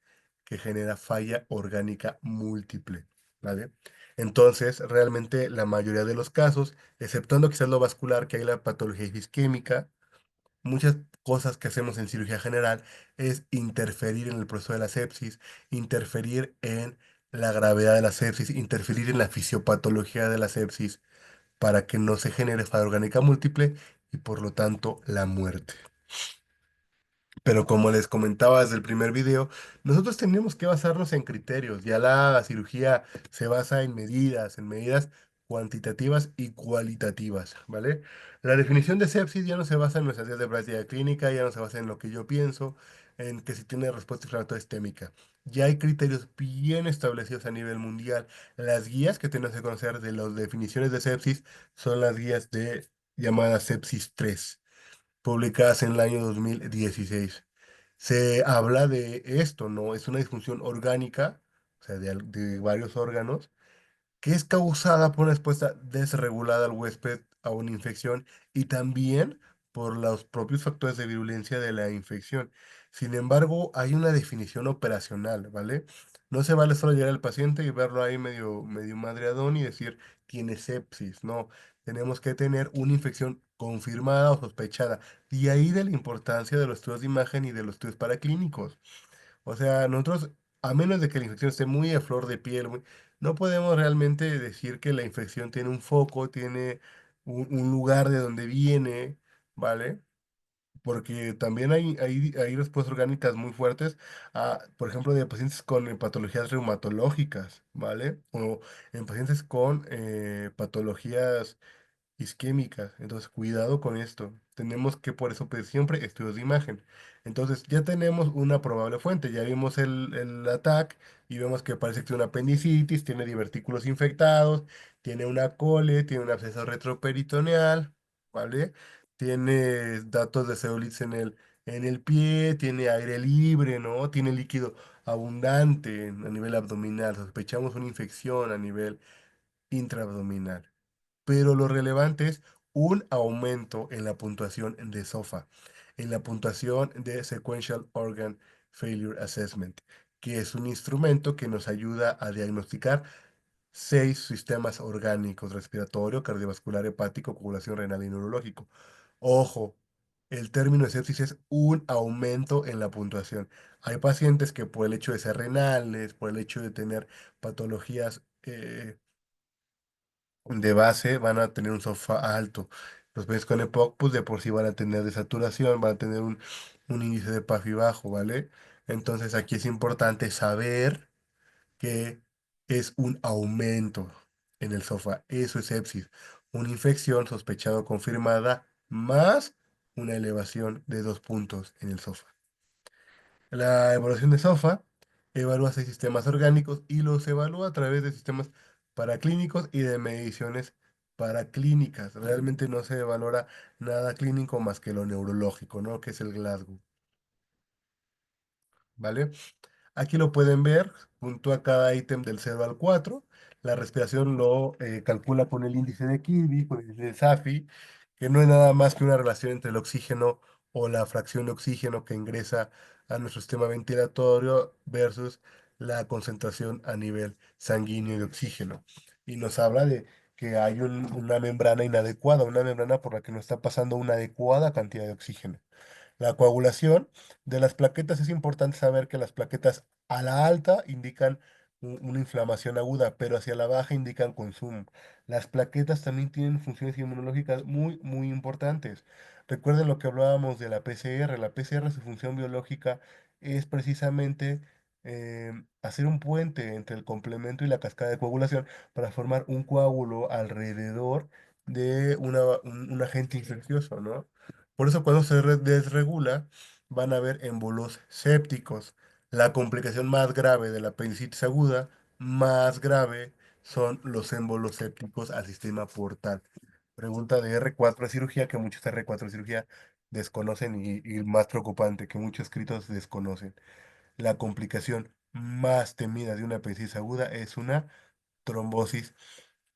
que genera falla orgánica múltiple, ¿vale? Entonces, realmente la mayoría de los casos, exceptuando quizás lo vascular, que hay la patología isquémica, muchas cosas que hacemos en cirugía general es interferir en el proceso de la sepsis, interferir en la gravedad de la sepsis, interferir en la fisiopatología de la sepsis para que no se genere falla orgánica múltiple y por lo tanto la muerte. Pero como les comentaba desde el primer video, nosotros tenemos que basarnos en criterios. Ya la cirugía se basa en medidas cuantitativas y cualitativas, ¿vale? La definición de sepsis ya no se basa en nuestras ideas de práctica clínica, ya no se basa en lo que yo pienso, en que si tiene respuesta inflamatoria sistémica. Ya hay criterios bien establecidos a nivel mundial. Las guías que tenemos que conocer de las definiciones de sepsis son las guías de llamada Sepsis 3 publicadas en el año 2016. Se habla de esto, ¿no? Es una disfunción orgánica, o sea, de varios órganos que es causada por una respuesta desregulada al huésped a una infección y también por los propios factores de virulencia de la infección. Sin embargo, hay una definición operacional, ¿vale? No se vale solo llegar al paciente y verlo ahí medio madreadón y decir tiene sepsis, no. Tenemos que tener una infección confirmada o sospechada. Y ahí de la importancia de los estudios de imagen y de los estudios paraclínicos. O sea, nosotros, a menos de que la infección esté muy a flor de piel, no podemos realmente decir que la infección tiene un foco, tiene un lugar de donde viene, ¿vale? Porque también hay respuestas orgánicas muy fuertes, por ejemplo, de pacientes con patologías reumatológicas, ¿vale? O en pacientes con patologías isquémicas. Entonces, cuidado con esto. Tenemos que por eso pedir siempre estudios de imagen. Entonces, ya tenemos una probable fuente. Ya vimos el ataque y vemos que parece que tiene una apendicitis, tiene divertículos infectados, tiene una cole, tiene un absceso retroperitoneal, ¿vale? Tiene datos de celulitis en el pie, tiene aire libre, ¿no? Tiene líquido abundante a nivel abdominal. Sospechamos una infección a nivel intraabdominal, pero lo relevante es un aumento en la puntuación de SOFA, en la puntuación de Sequential Organ Failure Assessment, que es un instrumento que nos ayuda a diagnosticar 6 sistemas orgánicos: respiratorio, cardiovascular, hepático, coagulación renal y neurológico. Ojo, el término de sepsis es un aumento en la puntuación. Hay pacientes que por el hecho de ser renales, por el hecho de tener patologías de base van a tener un sofá alto. Los pacientes con EPOC, pues de por sí van a tener desaturación, van a tener un índice de PAFI bajo, ¿vale? Entonces aquí es importante saber que es un aumento en el sofá. Eso es sepsis. Una infección sospechada o confirmada más una elevación de 2 puntos en el sofá. La evaluación de SOFA evalúa 6 sistemas orgánicos y los evalúa a través de sistemas paraclínicos y de mediciones paraclínicas. Realmente no se valora nada clínico más que lo neurológico, ¿no? Que es el Glasgow, ¿vale? Aquí lo pueden ver, puntúa cada ítem del 0 al 4. La respiración lo calcula con el índice de Kirby, con el índice de Safi, que no es nada más que una relación entre el oxígeno o la fracción de oxígeno que ingresa a nuestro sistema ventilatorio versus la concentración a nivel sanguíneo de oxígeno. Y nos habla de que hay una membrana inadecuada, una membrana por la que no está pasando una adecuada cantidad de oxígeno. La coagulación de las plaquetas: es importante saber que las plaquetas a la alta indican una inflamación aguda, pero hacia la baja indican consumo. Las plaquetas también tienen funciones inmunológicas muy importantes. Recuerden lo que hablábamos de la PCR. La PCR, su función biológica es precisamente hacer un puente entre el complemento y la cascada de coagulación para formar un coágulo alrededor de un agente infeccioso, ¿no? Por eso cuando se desregula van a haber émbolos sépticos. La complicación más grave de la apendicitis aguda, más grave, son los émbolos sépticos al sistema portal. Pregunta de R4 de cirugía, que muchos R4 de cirugía desconocen, y más preocupante, que muchos escritos desconocen. La complicación más temida de una apendicitis aguda es una trombosis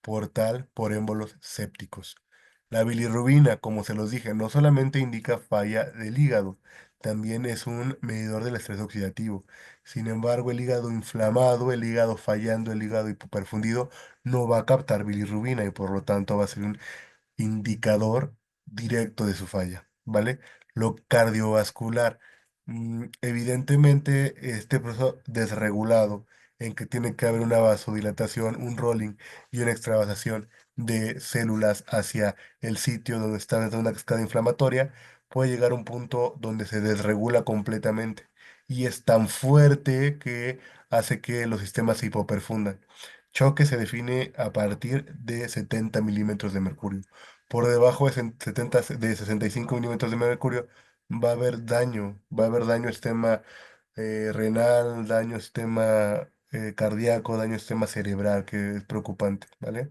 portal por émbolos sépticos. La bilirrubina, como se los dije, no solamente indica falla del hígado, también es un medidor del estrés oxidativo. Sin embargo, el hígado inflamado, el hígado fallando, el hígado hipoperfundido, no va a captar bilirrubina y por lo tanto va a ser un indicador directo de su falla, ¿vale? Lo cardiovascular, evidentemente este proceso desregulado en que tiene que haber una vasodilatación, un rolling y una extravasación de células hacia el sitio donde está dentro de una cascada inflamatoria, puede llegar a un punto donde se desregula completamente y es tan fuerte que hace que los sistemas se hipoperfundan. Choque se define a partir de 70 milímetros de mercurio. Por debajo de 70, de 65 milímetros de mercurio va a haber daño al sistema renal, daño al sistema cardíaco, daño al sistema cerebral, que es preocupante, ¿vale?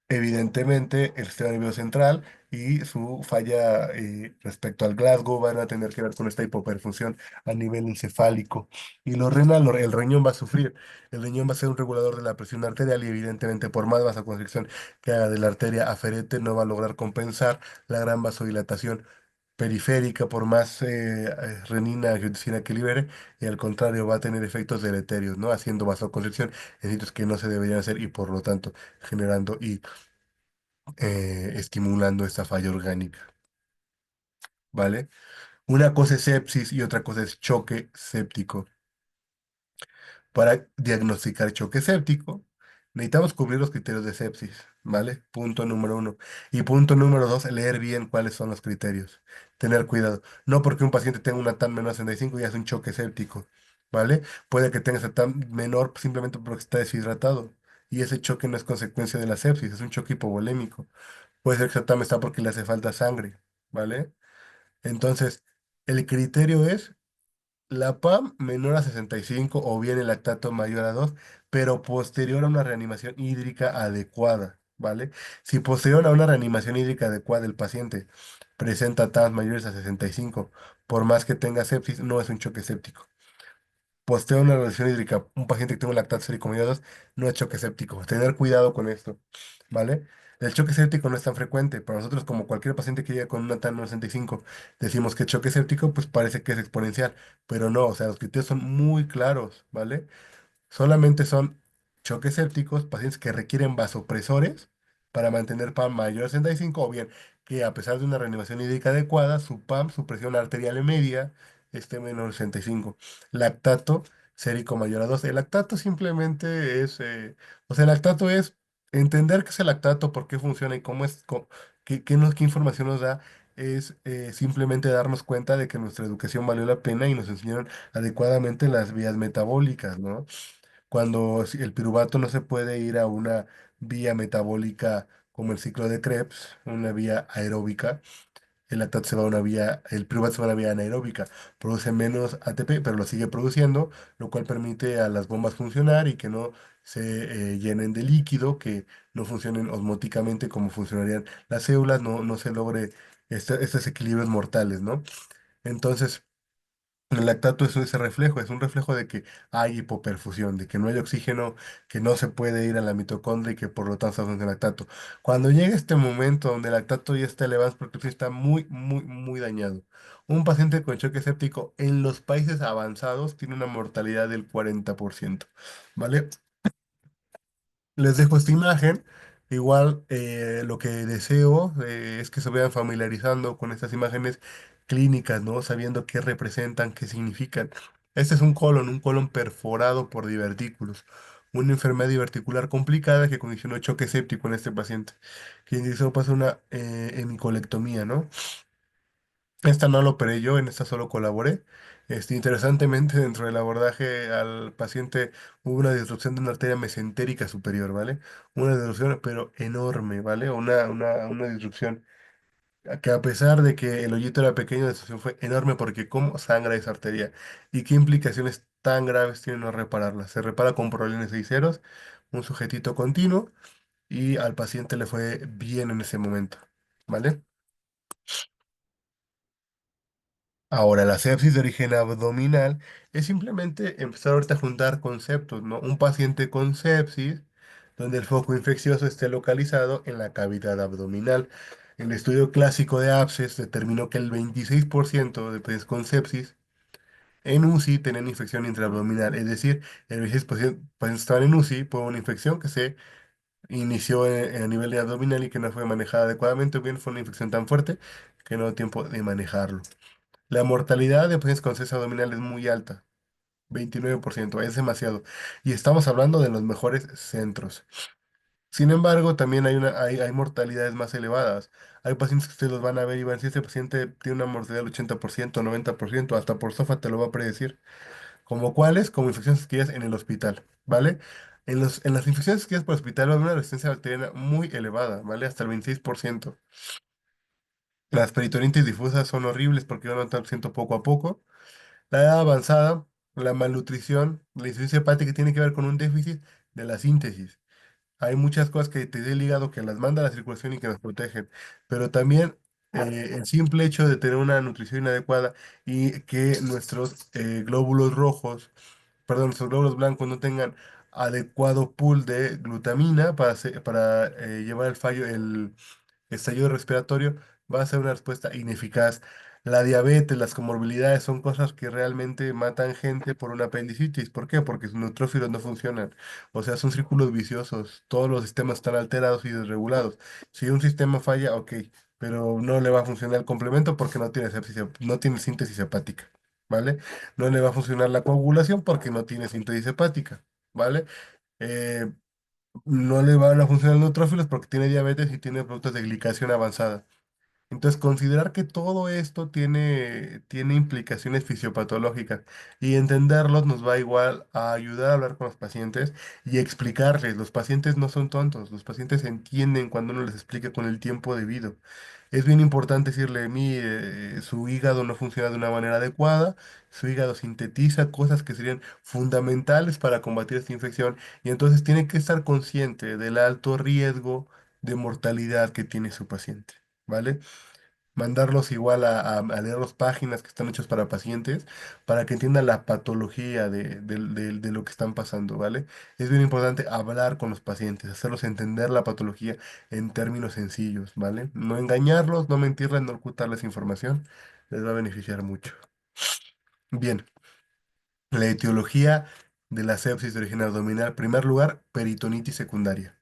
Evidentemente, el sistema nervioso central y su falla respecto al Glasgow van a tener que ver con esta hipoperfusión a nivel encefálico. Y lo renal, el riñón va a sufrir. El riñón va a ser un regulador de la presión arterial y evidentemente por más vasoconstricción que haga de la arteria aferente no va a lograr compensar la gran vasodilatación periférica por más renina, angiotensina que libere, y al contrario va a tener efectos deleterios, ¿no? Haciendo vasoconstricción en sitios que no se deberían hacer y por lo tanto generando y estimulando esta falla orgánica, ¿vale? Una cosa es sepsis y otra cosa es choque séptico. Para diagnosticar choque séptico, necesitamos cubrir los criterios de sepsis, ¿vale? Punto número uno. Y punto número dos, leer bien cuáles son los criterios. Tener cuidado. No porque un paciente tenga una TAM menor a 65 ya es un choque séptico, ¿vale? Puede que tenga esa TAM menor simplemente porque está deshidratado. Y ese choque no es consecuencia de la sepsis, es un choque hipovolémico. Puede ser que esa TAM está porque le hace falta sangre, ¿vale? Entonces, el criterio es la PAM menor a 65 o bien el lactato mayor a 2, pero posterior a una reanimación hídrica adecuada, ¿vale? Si posterior a una reanimación hídrica adecuada el paciente presenta TAMs mayores a 65, por más que tenga sepsis, no es un choque séptico. Posterior a una reacción hídrica, un paciente que tenga un lactato sérico mayor a 2, no es choque séptico. Tener cuidado con esto, ¿vale? El choque séptico no es tan frecuente. Para nosotros, como cualquier paciente que llega con una TAN 65, decimos que choque séptico, pues parece que es exponencial, pero no, o sea, los criterios son muy claros, ¿vale? Solamente son choques sépticos, pacientes que requieren vasopresores para mantener PAM mayor a 65 o bien que a pesar de una reanimación hídrica adecuada, su PAM, su presión arterial media, esté menor a 65. Lactato sérico mayor a 2. El lactato simplemente es, o sea, el lactato es entender qué es el lactato, por qué funciona y cómo es, qué información nos da. Es simplemente darnos cuenta de que nuestra educación valió la pena y nos enseñaron adecuadamente las vías metabólicas, ¿no? Cuando el piruvato no se puede ir a una vía metabólica como el ciclo de Krebs, una vía aeróbica, el lactato se va a una vía, el piruvato se va a una vía anaeróbica, produce menos ATP, pero lo sigue produciendo, lo cual permite a las bombas funcionar y que no se llenen de líquido, que no funcionen osmóticamente como funcionarían las células, no se logre estos equilibrios mortales, ¿no? Entonces, el lactato es ese reflejo, es un reflejo de que hay hipoperfusión, de que no hay oxígeno, que no se puede ir a la mitocondria y que por lo tanto está ausente el lactato. Cuando llega este momento donde el lactato ya está elevado es porque el está muy, muy, muy dañado. Un paciente con choque séptico en los países avanzados tiene una mortalidad del 40%, ¿vale? Les dejo esta imagen. Igual lo que deseo es que se vayan familiarizando con estas imágenes clínicas, ¿no? Sabiendo qué representan, qué significan. Este es un colon perforado por divertículos. Una enfermedad diverticular complicada que condicionó choque séptico en este paciente. Quien hizo pasó una hemicolectomía, ¿no? Esta no lo operé yo, en esta solo colaboré. Interesantemente, dentro del abordaje al paciente hubo una disrupción de una arteria mesentérica superior, ¿vale? Una disrupción, pero enorme, ¿vale? Una disrupción que a pesar de que el hoyito era pequeño, la disrupción fue enorme porque cómo sangra esa arteria y qué implicaciones tan graves tiene no repararla. Se repara con prolines 6 ceros, un sujetito continuo y al paciente le fue bien en ese momento, ¿vale? Ahora, la sepsis de origen abdominal es simplemente empezar ahorita a juntar conceptos, ¿no? Un paciente con sepsis, donde el foco infeccioso esté localizado en la cavidad abdominal. El estudio clásico de APSES determinó que el 26% de pacientes con sepsis en UCI tenían infección intraabdominal, es decir, el 26% de pacientes estaban en UCI por una infección que se inició a nivel de abdominal y que no fue manejada adecuadamente, o bien fue una infección tan fuerte que no dio tiempo de manejarlo. La mortalidad de pacientes con cese abdominal es muy alta, 29%, es demasiado. Y estamos hablando de los mejores centros. Sin embargo, también hay mortalidades más elevadas. Hay pacientes que ustedes los van a ver y van a decir, este paciente tiene una mortalidad del 80%, 90%, hasta por SOFA te lo va a predecir. ¿Como cuáles? Como infecciones adquiridas en el hospital, ¿vale? En las infecciones adquiridas por hospital va a haber una resistencia bacteriana muy elevada, ¿vale? Hasta el 26%. Las peritonitis difusas son horribles porque yo no siento poco a poco. La edad avanzada, la malnutrición, la insuficiencia hepática tiene que ver con un déficit de la síntesis. Hay muchas cosas que te dé el hígado que las manda a la circulación y que nos protegen, pero también el simple hecho de tener una nutrición inadecuada y que nuestros glóbulos rojos, perdón, nuestros glóbulos blancos no tengan adecuado pool de glutamina para llevar el fallo, el estallido respiratorio, va a ser una respuesta ineficaz. La diabetes, las comorbilidades son cosas que realmente matan gente por una apendicitis. ¿Por qué? Porque sus neutrófilos no funcionan. O sea, son círculos viciosos. Todos los sistemas están alterados y desregulados. Si un sistema falla, ok, pero no le va a funcionar el complemento porque no tiene no tiene síntesis hepática, ¿vale? No le va a funcionar la coagulación porque no tiene síntesis hepática, ¿vale? Eh, no le van a funcionar los neutrófilos porque tiene diabetes y tiene productos de glicación avanzada. Entonces, considerar que todo esto tiene implicaciones fisiopatológicas y entenderlos nos va igual a ayudar a hablar con los pacientes y explicarles. Los pacientes no son tontos, los pacientes entienden cuando uno les explica con el tiempo debido. Es bien importante decirle, mire, su hígado no funciona de una manera adecuada, su hígado sintetiza cosas que serían fundamentales para combatir esta infección y entonces tiene que estar consciente del alto riesgo de mortalidad que tiene su paciente. ¿Vale? Mandarlos igual a leer las páginas que están hechas para pacientes para que entiendan la patología de lo que están pasando, ¿vale? Es bien importante hablar con los pacientes, hacerlos entender la patología en términos sencillos, ¿vale? No engañarlos, no mentirles, no ocultarles información, les va a beneficiar mucho. Bien, la etiología de la sepsis de origen abdominal, primer lugar, peritonitis secundaria.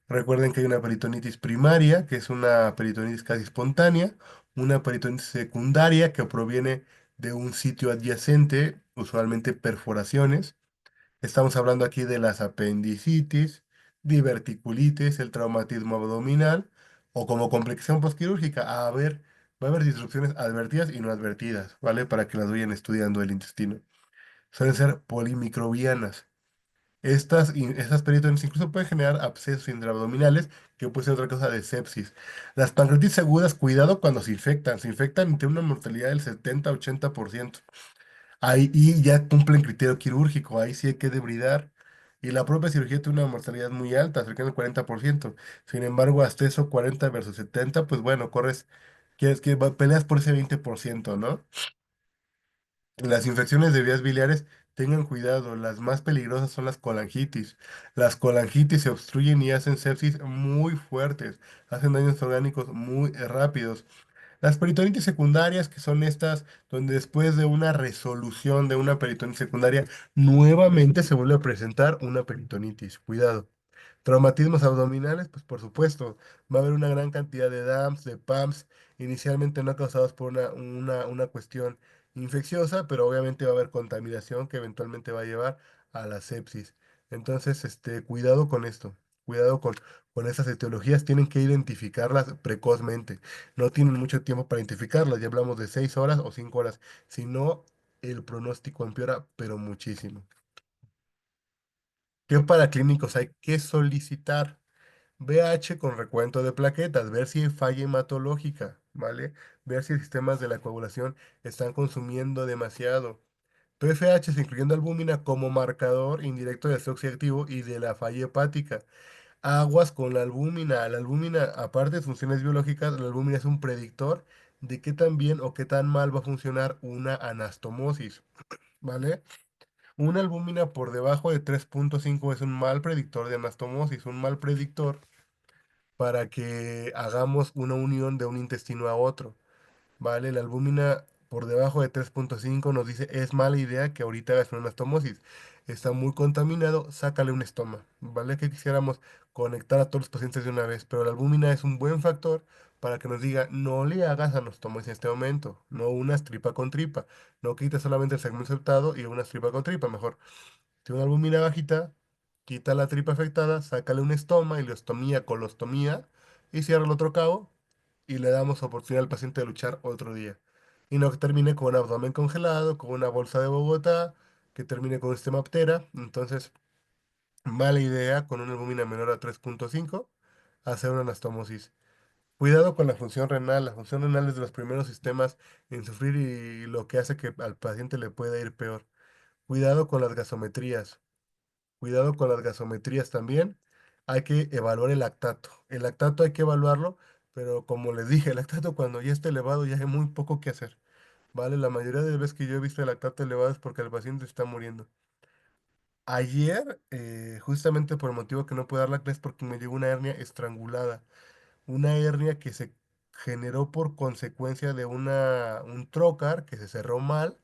Recuerden que hay una peritonitis primaria, que es una peritonitis casi espontánea, una peritonitis secundaria que proviene de un sitio adyacente, usualmente perforaciones. Estamos hablando aquí de las apendicitis, diverticulitis, el traumatismo abdominal o como complicación postquirúrgica. Va a haber disrupciones advertidas y no advertidas, ¿vale? Para que las vayan estudiando el intestino. Suelen ser polimicrobianas. Estas peritonitis incluso pueden generar abscesos intraabdominales, que puede ser otra cosa de sepsis. Las pancreatitis agudas, cuidado cuando se infectan y tienen una mortalidad del 70-80%. Ahí y ya cumplen criterio quirúrgico, ahí sí hay que debridar. Y la propia cirugía tiene una mortalidad muy alta, cercana al 40%. Sin embargo, hasta eso 40 versus 70, pues bueno, quieres que peleas por ese 20%, ¿no? Las infecciones de vías biliares, tengan cuidado, las más peligrosas son las colangitis. Las colangitis se obstruyen y hacen sepsis muy fuertes, hacen daños orgánicos muy rápidos. Las peritonitis secundarias, que son estas donde después de una resolución de una peritonitis secundaria, nuevamente se vuelve a presentar una peritonitis. Cuidado. Traumatismos abdominales, pues por supuesto, va a haber una gran cantidad de DAMS, de PAMS, inicialmente no causados por una cuestión infecciosa, pero obviamente va a haber contaminación que eventualmente va a llevar a la sepsis. Entonces, cuidado con esto, cuidado con estas etiologías, tienen que identificarlas precozmente. No tienen mucho tiempo para identificarlas, ya hablamos de 6 horas o 5 horas, si no, el pronóstico empeora, pero muchísimo. ¿Qué paraclínicos hay que solicitar? VH con recuento de plaquetas, ver si hay falla hematológica, ¿vale? Ver si sistemas de la coagulación están consumiendo demasiado. PFH, incluyendo albúmina como marcador indirecto del oxiactivo y de la falla hepática. Aguas con la albúmina. La albúmina, aparte de funciones biológicas, la albúmina es un predictor de qué tan bien o qué tan mal va a funcionar una anastomosis, ¿vale? Una albúmina por debajo de 3,5 es un mal predictor de anastomosis, un mal predictor para que hagamos una unión de un intestino a otro, ¿vale? La albúmina por debajo de 3,5 nos dice, es mala idea que ahorita hagas una anastomosis. Está muy contaminado, sácale un estoma, ¿vale? Que quisiéramos conectar a todos los pacientes de una vez, pero la albúmina es un buen factor para que nos diga, no le hagas anastomosis en este momento, no unas tripa con tripa, no quites solamente el segmento septado y unas tripa con tripa, mejor. Tiene una albúmina bajita, quita la tripa afectada, sácale un estoma, ileostomía, colostomía, y cierra el otro cabo y le damos oportunidad al paciente de luchar otro día. Y no que termine con un abdomen congelado, con una bolsa de Bogotá, que termine con un sistema ptera. Entonces, mala idea con una albúmina menor a 3,5 hacer una anastomosis. Cuidado con la función renal. La función renal es de los primeros sistemas en sufrir y lo que hace que al paciente le pueda ir peor. Cuidado con las gasometrías. Cuidado con las gasometrías también. Hay que evaluar el lactato. El lactato hay que evaluarlo, pero como les dije, el lactato cuando ya está elevado ya hay muy poco que hacer. ¿Vale? La mayoría de las veces que yo he visto el lactato elevado es porque el paciente está muriendo. Ayer, justamente por el motivo que no puedo dar la clase, porque me llegó una hernia estrangulada. Una hernia que se generó por consecuencia de un trocar que se cerró mal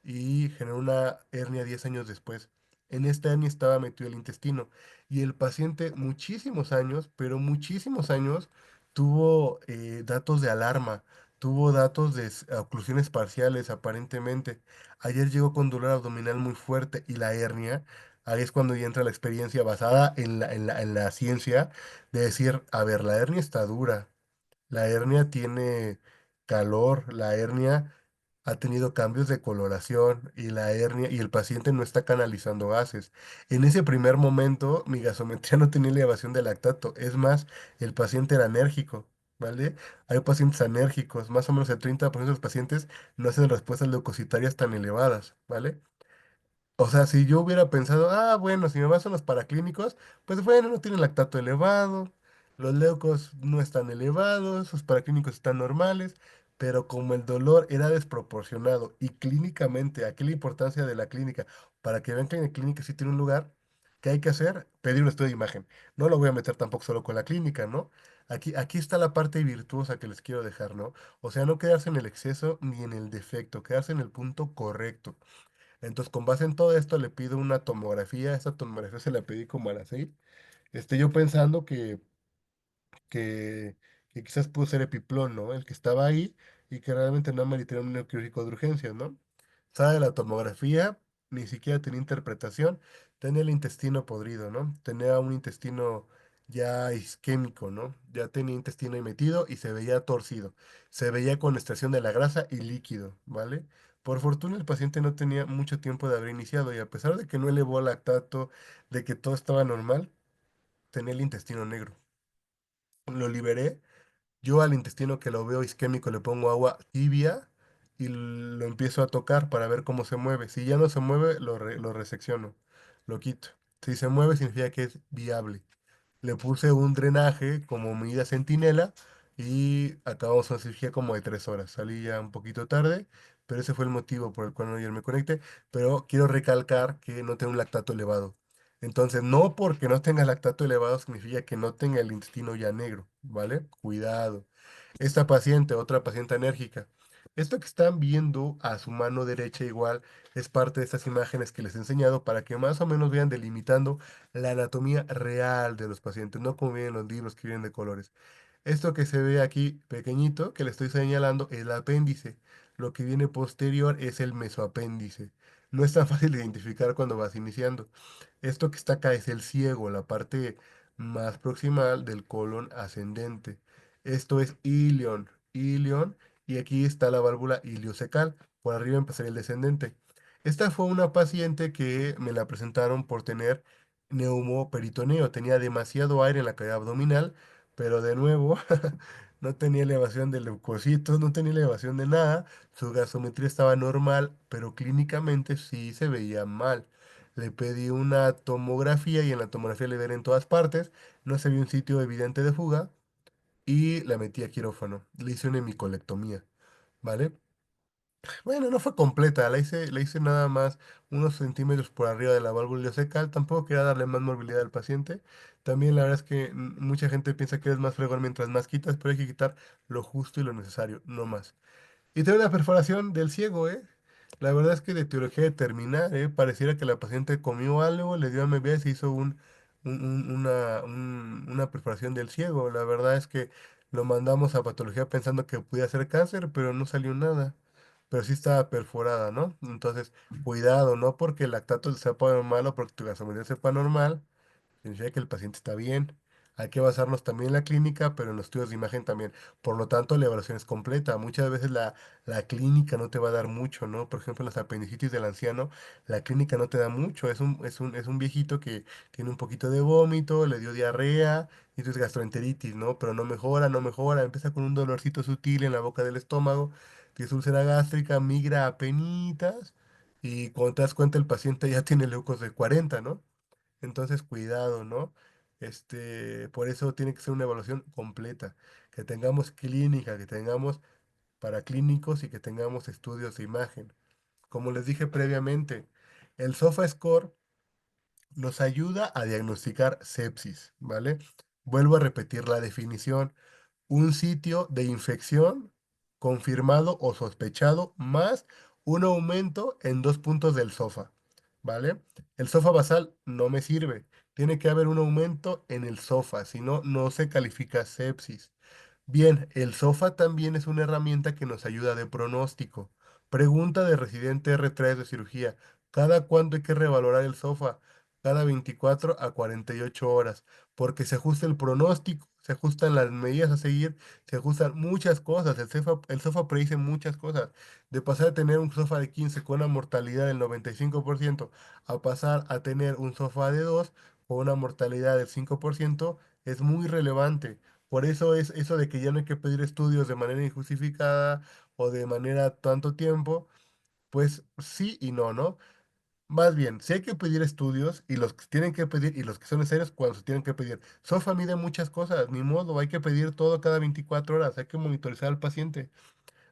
y generó una hernia 10 años después. En esta hernia estaba metido el intestino y el paciente muchísimos años, pero muchísimos años, tuvo datos de alarma, tuvo datos de oclusiones parciales aparentemente. Ayer llegó con dolor abdominal muy fuerte y la hernia, ahí es cuando ya entra la experiencia basada en la ciencia de decir, a ver, la hernia está dura. La hernia tiene calor, la hernia ha tenido cambios de coloración y la hernia y el paciente no está canalizando gases. En ese primer momento, mi gasometría no tenía elevación de lactato. Es más, el paciente era enérgico, ¿vale? Hay pacientes anérgicos, más o menos el 30% de los pacientes no hacen respuestas leucocitarias tan elevadas, ¿vale? O sea, si yo hubiera pensado, ah, bueno, si me baso en los paraclínicos, pues bueno, no tienen lactato elevado, los leucos no están elevados, sus paraclínicos están normales, pero como el dolor era desproporcionado y clínicamente, aquí la importancia de la clínica, para que vean que en la clínica sí tiene un lugar, ¿qué hay que hacer? Pedir un estudio de imagen. No lo voy a meter tampoco solo con la clínica, ¿no? Aquí está la parte virtuosa que les quiero dejar, ¿no? O sea, no quedarse en el exceso ni en el defecto, quedarse en el punto correcto. Entonces, con base en todo esto, le pido una tomografía. Esa tomografía se la pedí como a las 6. Yo pensando que, que quizás pudo ser epiplón, ¿no? El que estaba ahí y que realmente no ameritaría un neoquirúrgico de urgencia, ¿no? Sale la tomografía, ni siquiera tenía interpretación. Tenía el intestino podrido, ¿no? Tenía un intestino ya isquémico, ¿no? Ya tenía intestino ahí metido y se veía torcido. Se veía con extracción de la grasa y líquido, ¿vale? Por fortuna el paciente no tenía mucho tiempo de haber iniciado y a pesar de que no elevó lactato, de que todo estaba normal, tenía el intestino negro. Lo liberé. Yo al intestino que lo veo isquémico le pongo agua tibia y lo empiezo a tocar para ver cómo se mueve. Si ya no se mueve, lo resecciono, lo quito. Si se mueve, significa que es viable. Le puse un drenaje como medida centinela y acabamos una cirugía como de 3 horas. Salí ya un poquito tarde, pero ese fue el motivo por el cual no ayer me conecté. Pero quiero recalcar que no tengo un lactato elevado. Entonces, no porque no tenga lactato elevado significa que no tenga el intestino ya negro, ¿vale? Cuidado. Esta paciente, otra paciente enérgica. Esto que están viendo a su mano derecha igual es parte de estas imágenes que les he enseñado para que más o menos vayan delimitando la anatomía real de los pacientes, no como vienen los libros que vienen de colores. Esto que se ve aquí pequeñito, que le estoy señalando, es el apéndice. Lo que viene posterior es el mesoapéndice. No es tan fácil de identificar cuando vas iniciando. Esto que está acá es el ciego, la parte más proximal del colon ascendente. Esto es ilion, y aquí está la válvula iliocecal. Por arriba empezaría el descendente. Esta fue una paciente que me la presentaron por tener neumoperitoneo. Tenía demasiado aire en la cavidad abdominal, pero de nuevo no tenía elevación de leucocitos, no tenía elevación de nada. Su gasometría estaba normal, pero clínicamente sí se veía mal. Le pedí una tomografía y en la tomografía le ver en todas partes. No se vio un sitio evidente de fuga y la metí a quirófano. Le hice una hemicolectomía, ¿vale? Bueno, no fue completa, la hice nada más unos centímetros por arriba de la válvula ileocecal. Tampoco quería darle más morbilidad al paciente. También la verdad es que mucha gente piensa que es más fregón mientras más quitas, pero hay que quitar lo justo y lo necesario, no más. Y tiene una perforación del ciego, ¿eh? La verdad es que de etiología determinada, ¿eh? Pareciera que la paciente comió algo, le dio AMB, se hizo una perforación del ciego. La verdad es que lo mandamos a patología pensando que podía ser cáncer, pero no salió nada. Pero sí estaba perforada, ¿no? Entonces, cuidado, no porque el lactato sepa normal o porque tu gasometría sepa normal, significa que el paciente está bien. Hay que basarnos también en la clínica, pero en los estudios de imagen también. Por lo tanto, la evaluación es completa. Muchas veces la clínica no te va a dar mucho, ¿no? Por ejemplo, en las apendicitis del anciano, la clínica no te da mucho. Es un viejito que tiene un poquito de vómito, le dio diarrea, y entonces gastroenteritis, ¿no? Pero no mejora, no mejora. Empieza con un dolorcito sutil en la boca del estómago, tienes úlcera gástrica, migra a penitas, y cuando te das cuenta el paciente ya tiene leucos de 40, ¿no? Entonces, cuidado, ¿no? Por eso tiene que ser una evaluación completa, que tengamos clínica, que tengamos paraclínicos y que tengamos estudios de imagen. Como les dije previamente, el SOFA Score nos ayuda a diagnosticar sepsis, ¿vale? Vuelvo a repetir la definición: un sitio de infección confirmado o sospechado más un aumento en 2 puntos del SOFA, ¿vale? El SOFA basal no me sirve. Tiene que haber un aumento en el SOFA, si no, no se califica sepsis. Bien, el SOFA también es una herramienta que nos ayuda de pronóstico. Pregunta de residente R3 de cirugía: ¿cada cuánto hay que revalorar el SOFA? Cada 24 a 48 horas, porque se ajusta el pronóstico, se ajustan las medidas a seguir, se ajustan muchas cosas. El SOFA predice muchas cosas. De pasar a tener un SOFA de 15 con una mortalidad del 95% a pasar a tener un SOFA de 2 con una mortalidad del 5%, es muy relevante. Por eso es eso de que ya no hay que pedir estudios de manera injustificada o de manera tanto tiempo, pues sí y no, ¿no? Más bien, sí hay que pedir estudios y los que tienen que pedir y los que son necesarios cuando se tienen que pedir. SOFA mide muchas cosas, ni modo, hay que pedir todo cada 24 horas, hay que monitorizar al paciente.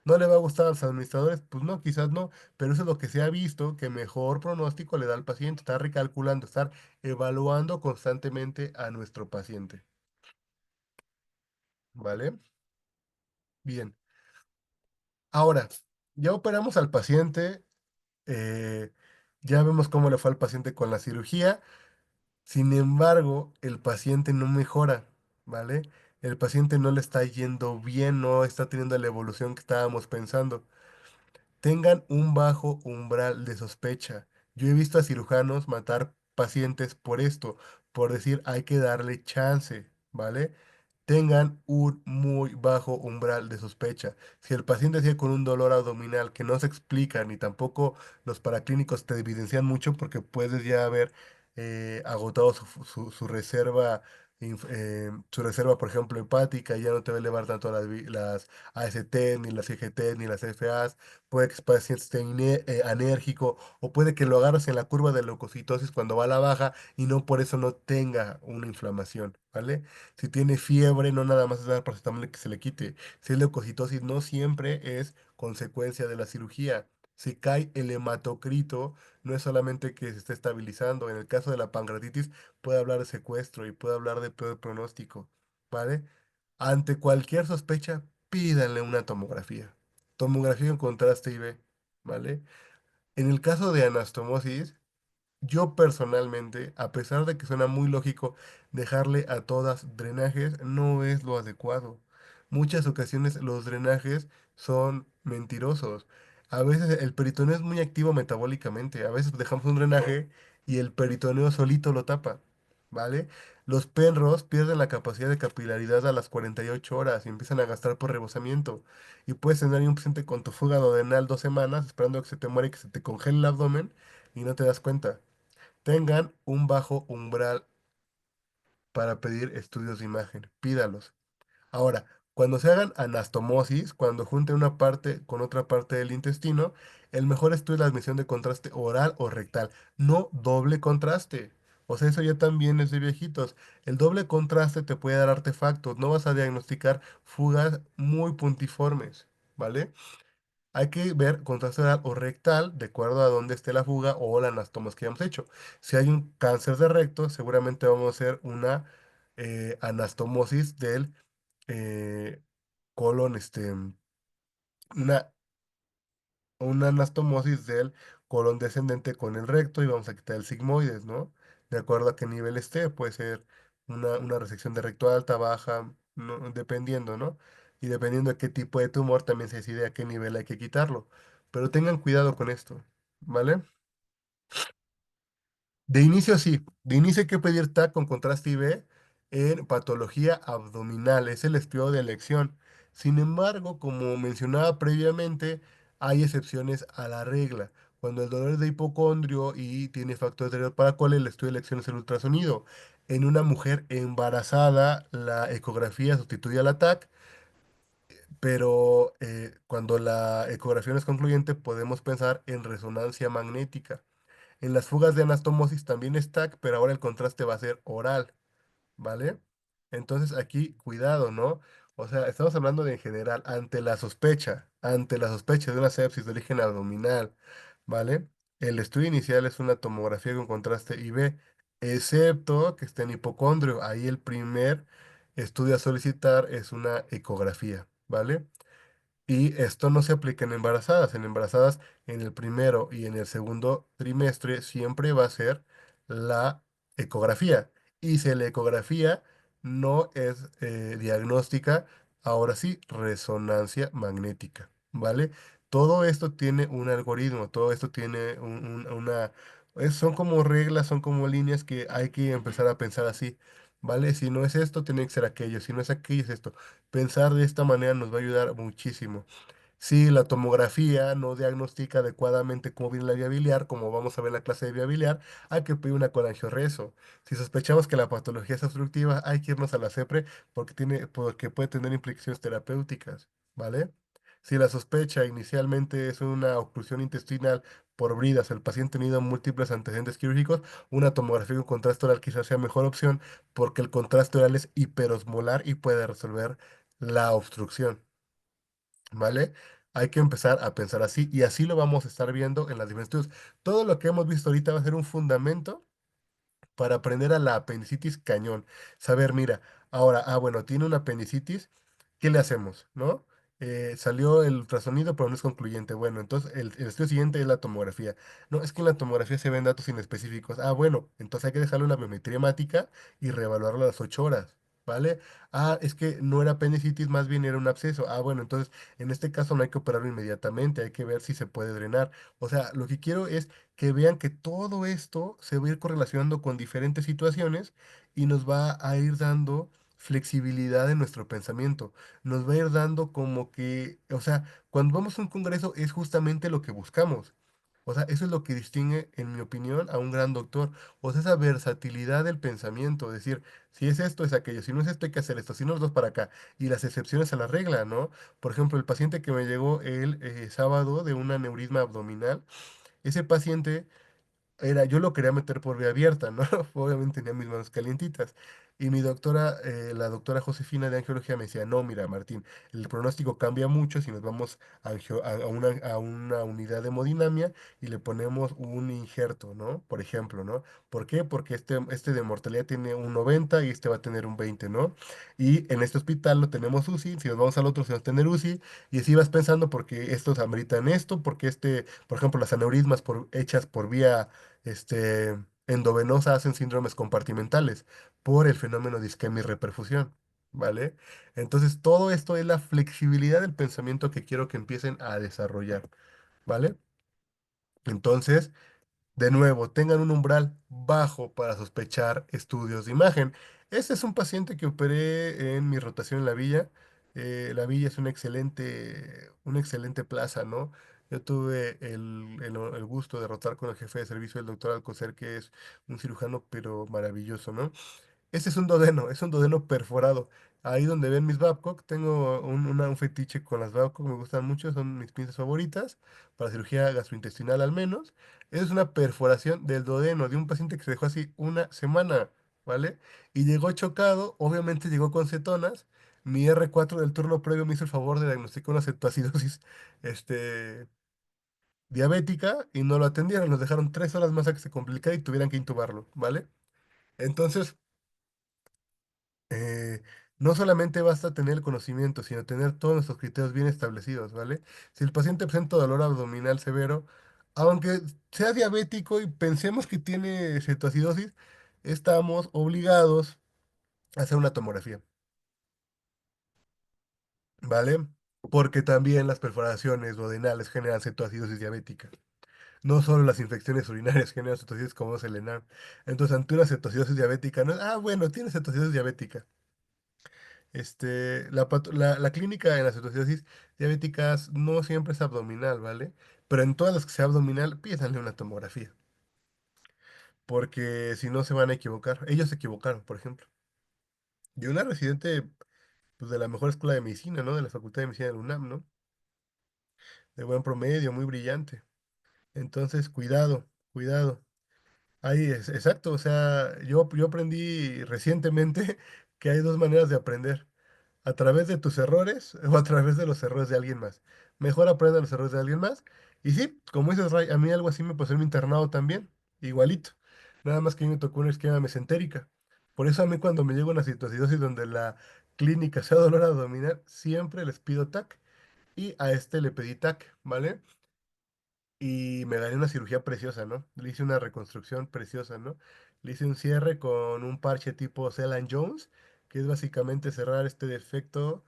¿No le va a gustar a los administradores? Pues no, quizás no, pero eso es lo que se ha visto, que mejor pronóstico le da al paciente, estar recalculando, estar evaluando constantemente a nuestro paciente, ¿vale? Bien. Ahora, ya operamos al paciente, eh, ya vemos cómo le fue al paciente con la cirugía. Sin embargo, el paciente no mejora, ¿vale? El paciente no le está yendo bien, no está teniendo la evolución que estábamos pensando. Tengan un bajo umbral de sospecha. Yo he visto a cirujanos matar pacientes por esto, por decir hay que darle chance, ¿vale? Tengan un muy bajo umbral de sospecha. Si el paciente sigue con un dolor abdominal que no se explica, ni tampoco los paraclínicos te evidencian mucho porque puedes ya haber agotado su reserva, su reserva, por ejemplo, hepática, y ya no te va a elevar tanto las AST, ni las CGT, ni las FAs. Puede que el paciente esté anérgico, o puede que lo agarres en la curva de leucocitosis cuando va a la baja y no por eso no tenga una inflamación, ¿vale? Si tiene fiebre, no nada más es dar paracetamol y que se le quite. Si es leucocitosis, no siempre es consecuencia de la cirugía. Si cae el hematocrito, no es solamente que se esté estabilizando. En el caso de la pancreatitis, puede hablar de secuestro y puede hablar de peor pronóstico, ¿vale? Ante cualquier sospecha, pídanle una tomografía. Tomografía en contraste IV, ¿vale? En el caso de anastomosis, yo personalmente, a pesar de que suena muy lógico dejarle a todas drenajes, no es lo adecuado. Muchas ocasiones los drenajes son mentirosos. A veces el peritoneo es muy activo metabólicamente. A veces dejamos un drenaje y el peritoneo solito lo tapa, ¿vale? Los perros pierden la capacidad de capilaridad a las 48 horas y empiezan a gastar por rebosamiento. Y puedes tener ahí un paciente con tu fuga duodenal 2 semanas esperando que se te muera y que se te congele el abdomen y no te das cuenta. Tengan un bajo umbral para pedir estudios de imagen, pídalos. Ahora, cuando se hagan anastomosis, cuando junten una parte con otra parte del intestino, el mejor estudio es la admisión de contraste oral o rectal, no doble contraste. O sea, eso ya también es de viejitos. El doble contraste te puede dar artefactos, no vas a diagnosticar fugas muy puntiformes, ¿vale? Hay que ver contraste oral o rectal de acuerdo a dónde esté la fuga o la anastomas que hayamos hecho. Si hay un cáncer de recto, seguramente vamos a hacer una anastomosis del colon, una, una anastomosis del colon descendente con el recto, y vamos a quitar el sigmoides, ¿no? De acuerdo a qué nivel esté, puede ser una resección de recto alta, baja, dependiendo, ¿no? Y dependiendo de qué tipo de tumor, también se decide a qué nivel hay que quitarlo. Pero tengan cuidado con esto, ¿vale? De inicio sí, de inicio hay que pedir TAC con contraste IV en patología abdominal, es el estudio de elección. Sin embargo, como mencionaba previamente, hay excepciones a la regla. Cuando el dolor es de hipocondrio y tiene factor de riesgo para cole, el estudio de elección es el ultrasonido. En una mujer embarazada, la ecografía sustituye al ATAC, pero cuando la ecografía no es concluyente, podemos pensar en resonancia magnética. En las fugas de anastomosis también es TAC, pero ahora el contraste va a ser oral. ¿Vale? Entonces aquí, cuidado, ¿no? O sea, estamos hablando de en general, ante la sospecha de una sepsis de origen abdominal, ¿vale? El estudio inicial es una tomografía con contraste IV, excepto que esté en hipocondrio. Ahí el primer estudio a solicitar es una ecografía, ¿vale? Y esto no se aplica en embarazadas. En embarazadas, en el primero y en el segundo trimestre siempre va a ser la ecografía. Y si la ecografía no es diagnóstica, ahora sí, resonancia magnética, ¿vale? Todo esto tiene un algoritmo, todo esto tiene una... son como reglas, son como líneas que hay que empezar a pensar así, ¿vale? Si no es esto, tiene que ser aquello. Si no es aquello, es esto. Pensar de esta manera nos va a ayudar muchísimo. Si la tomografía no diagnostica adecuadamente cómo viene la vía biliar, como vamos a ver en la clase de vía biliar, hay que pedir una colangioreso. Si sospechamos que la patología es obstructiva, hay que irnos a la CEPRE porque puede tener implicaciones terapéuticas, ¿vale? Si la sospecha inicialmente es una oclusión intestinal por bridas, el paciente ha tenido múltiples antecedentes quirúrgicos, una tomografía con contraste oral quizás sea mejor opción porque el contraste oral es hiperosmolar y puede resolver la obstrucción. ¿Vale? Hay que empezar a pensar así y así lo vamos a estar viendo en las diferentes estudios. Todo lo que hemos visto ahorita va a ser un fundamento para aprender a la apendicitis cañón. Saber, mira, ahora, bueno, tiene una apendicitis, ¿qué le hacemos? ¿No? Salió el ultrasonido, pero no es concluyente. Bueno, entonces el estudio siguiente es la tomografía. No, es que en la tomografía se ven datos inespecíficos. Bueno, entonces hay que dejarle una biometría hemática y reevaluarlo a las 8 horas. ¿Vale? Es que no era apendicitis, más bien era un absceso. Bueno, entonces en este caso no hay que operarlo inmediatamente, hay que ver si se puede drenar. O sea, lo que quiero es que vean que todo esto se va a ir correlacionando con diferentes situaciones y nos va a ir dando flexibilidad en nuestro pensamiento. Nos va a ir dando como que, o sea, cuando vamos a un congreso es justamente lo que buscamos. O sea, eso es lo que distingue, en mi opinión, a un gran doctor. O sea, esa versatilidad del pensamiento, decir, si es esto, es aquello, si no es esto, hay que hacer esto, si no, los dos para acá. Y las excepciones a la regla, ¿no? Por ejemplo, el paciente que me llegó el sábado de un aneurisma abdominal, ese paciente yo lo quería meter por vía abierta, ¿no? Obviamente tenía mis manos calientitas. Y mi doctora, la doctora Josefina de angiología me decía, no, mira, Martín, el pronóstico cambia mucho si nos vamos a una unidad de hemodinamia y le ponemos un injerto, ¿no? Por ejemplo, ¿no? ¿Por qué? Porque este de mortalidad tiene un 90 y este va a tener un 20, ¿no? Y en este hospital no tenemos UCI, si nos vamos al otro se va a tener UCI, y así vas pensando porque estos ameritan esto, porque por ejemplo, las aneurismas hechas por vía endovenosa hacen síndromes compartimentales por el fenómeno de isquemia y reperfusión, ¿vale? Entonces, todo esto es la flexibilidad del pensamiento que quiero que empiecen a desarrollar, ¿vale? Entonces, de nuevo, tengan un umbral bajo para sospechar estudios de imagen. Este es un paciente que operé en mi rotación en la Villa. La Villa es una excelente plaza, ¿no? Yo tuve el gusto de rotar con el jefe de servicio, el doctor Alcocer, que es un cirujano, pero maravilloso, ¿no? Este es un duodeno perforado. Ahí donde ven mis Babcock, tengo un fetiche con las Babcock, me gustan mucho, son mis pinzas favoritas, para cirugía gastrointestinal al menos. Es una perforación del duodeno de un paciente que se dejó así una semana, ¿vale? Y llegó chocado, obviamente llegó con cetonas. Mi R4 del turno previo me hizo el favor de diagnosticar una cetoacidosis, este, diabética y no lo atendieron, nos dejaron 3 horas más a que se complicara y tuvieran que intubarlo, ¿vale? Entonces, eh, no solamente basta tener el conocimiento, sino tener todos nuestros criterios bien establecidos, ¿vale? Si el paciente presenta dolor abdominal severo, aunque sea diabético y pensemos que tiene cetoacidosis, estamos obligados a hacer una tomografía, ¿vale? Porque también las perforaciones duodenales generan cetoacidosis diabética. No solo las infecciones urinarias generan cetosis como es el ENAM. Entonces, ante una cetosis diabética, no es, ah, bueno, tiene cetosis diabética. La clínica en las cetosis diabéticas no siempre es abdominal, ¿vale? Pero en todas las que sea abdominal, pídanle una tomografía, porque si no se van a equivocar. Ellos se equivocaron, por ejemplo. Y una residente, pues, de la mejor escuela de medicina, ¿no? De la Facultad de Medicina de la UNAM, ¿no? De buen promedio, muy brillante. Entonces, cuidado, cuidado. Ahí es, exacto, o sea, yo aprendí recientemente que hay dos maneras de aprender, a través de tus errores o a través de los errores de alguien más. Mejor aprende los errores de alguien más. Y sí, como dices, Ray, a mí algo así me pasó en mi internado también, igualito. Nada más que a mí me tocó una esquema mesentérica. Por eso a mí cuando me llega una situación donde la clínica sea dolor abdominal, siempre les pido TAC y a este le pedí TAC, ¿vale? Y me gané una cirugía preciosa, ¿no? Le hice una reconstrucción preciosa, ¿no? Le hice un cierre con un parche tipo Celan Jones, que es básicamente cerrar este defecto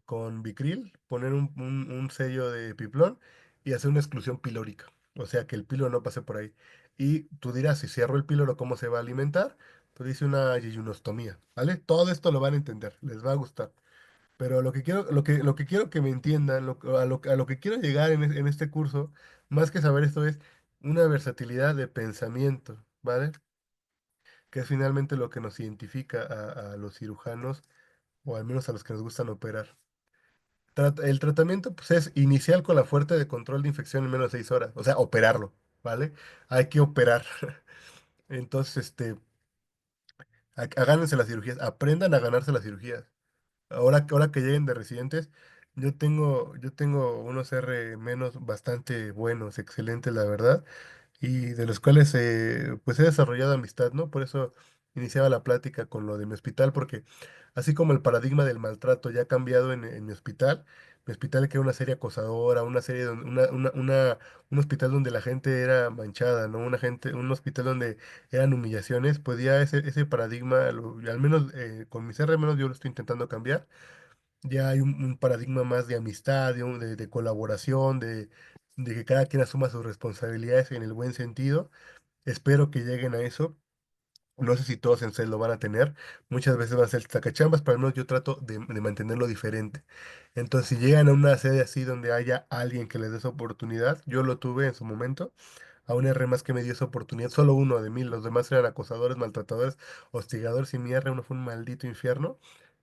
con Vicryl, poner un sello de Piplón y hacer una exclusión pilórica. O sea, que el píloro no pase por ahí. Y tú dirás, si cierro el píloro, ¿cómo se va a alimentar? Pues hice una yeyunostomía, ¿vale? Todo esto lo van a entender, les va a gustar. Pero lo que quiero que me entiendan, a lo que quiero llegar en este curso, más que saber esto, es una versatilidad de pensamiento, ¿vale? Que es finalmente lo que nos identifica a los cirujanos, o al menos a los que nos gustan operar. El tratamiento, pues, es inicial con la fuerte de control de infección en menos de 6 horas, o sea, operarlo, ¿vale? Hay que operar. Entonces, gánense las cirugías, aprendan a ganarse las cirugías. Ahora que lleguen de residentes, yo tengo unos R menos bastante buenos, excelentes, la verdad, y de los cuales pues he desarrollado amistad, ¿no? Por eso iniciaba la plática con lo de mi hospital, porque así como el paradigma del maltrato ya ha cambiado en mi hospital que era una serie acosadora, una serie donde, un hospital donde la gente era manchada, ¿no? Un hospital donde eran humillaciones, pues ya ese paradigma, al menos con mis R menos yo lo estoy intentando cambiar. Ya hay un paradigma más de amistad, de colaboración, de que cada quien asuma sus responsabilidades en el buen sentido. Espero que lleguen a eso. No sé si todos en CEL lo van a tener. Muchas veces van a ser sacachambas, pero al menos yo trato de mantenerlo diferente. Entonces, si llegan a una sede así donde haya alguien que les dé esa oportunidad, yo lo tuve en su momento. A un R más que me dio esa oportunidad, solo uno de mí, los demás eran acosadores, maltratadores, hostigadores, y mi R uno fue un maldito infierno.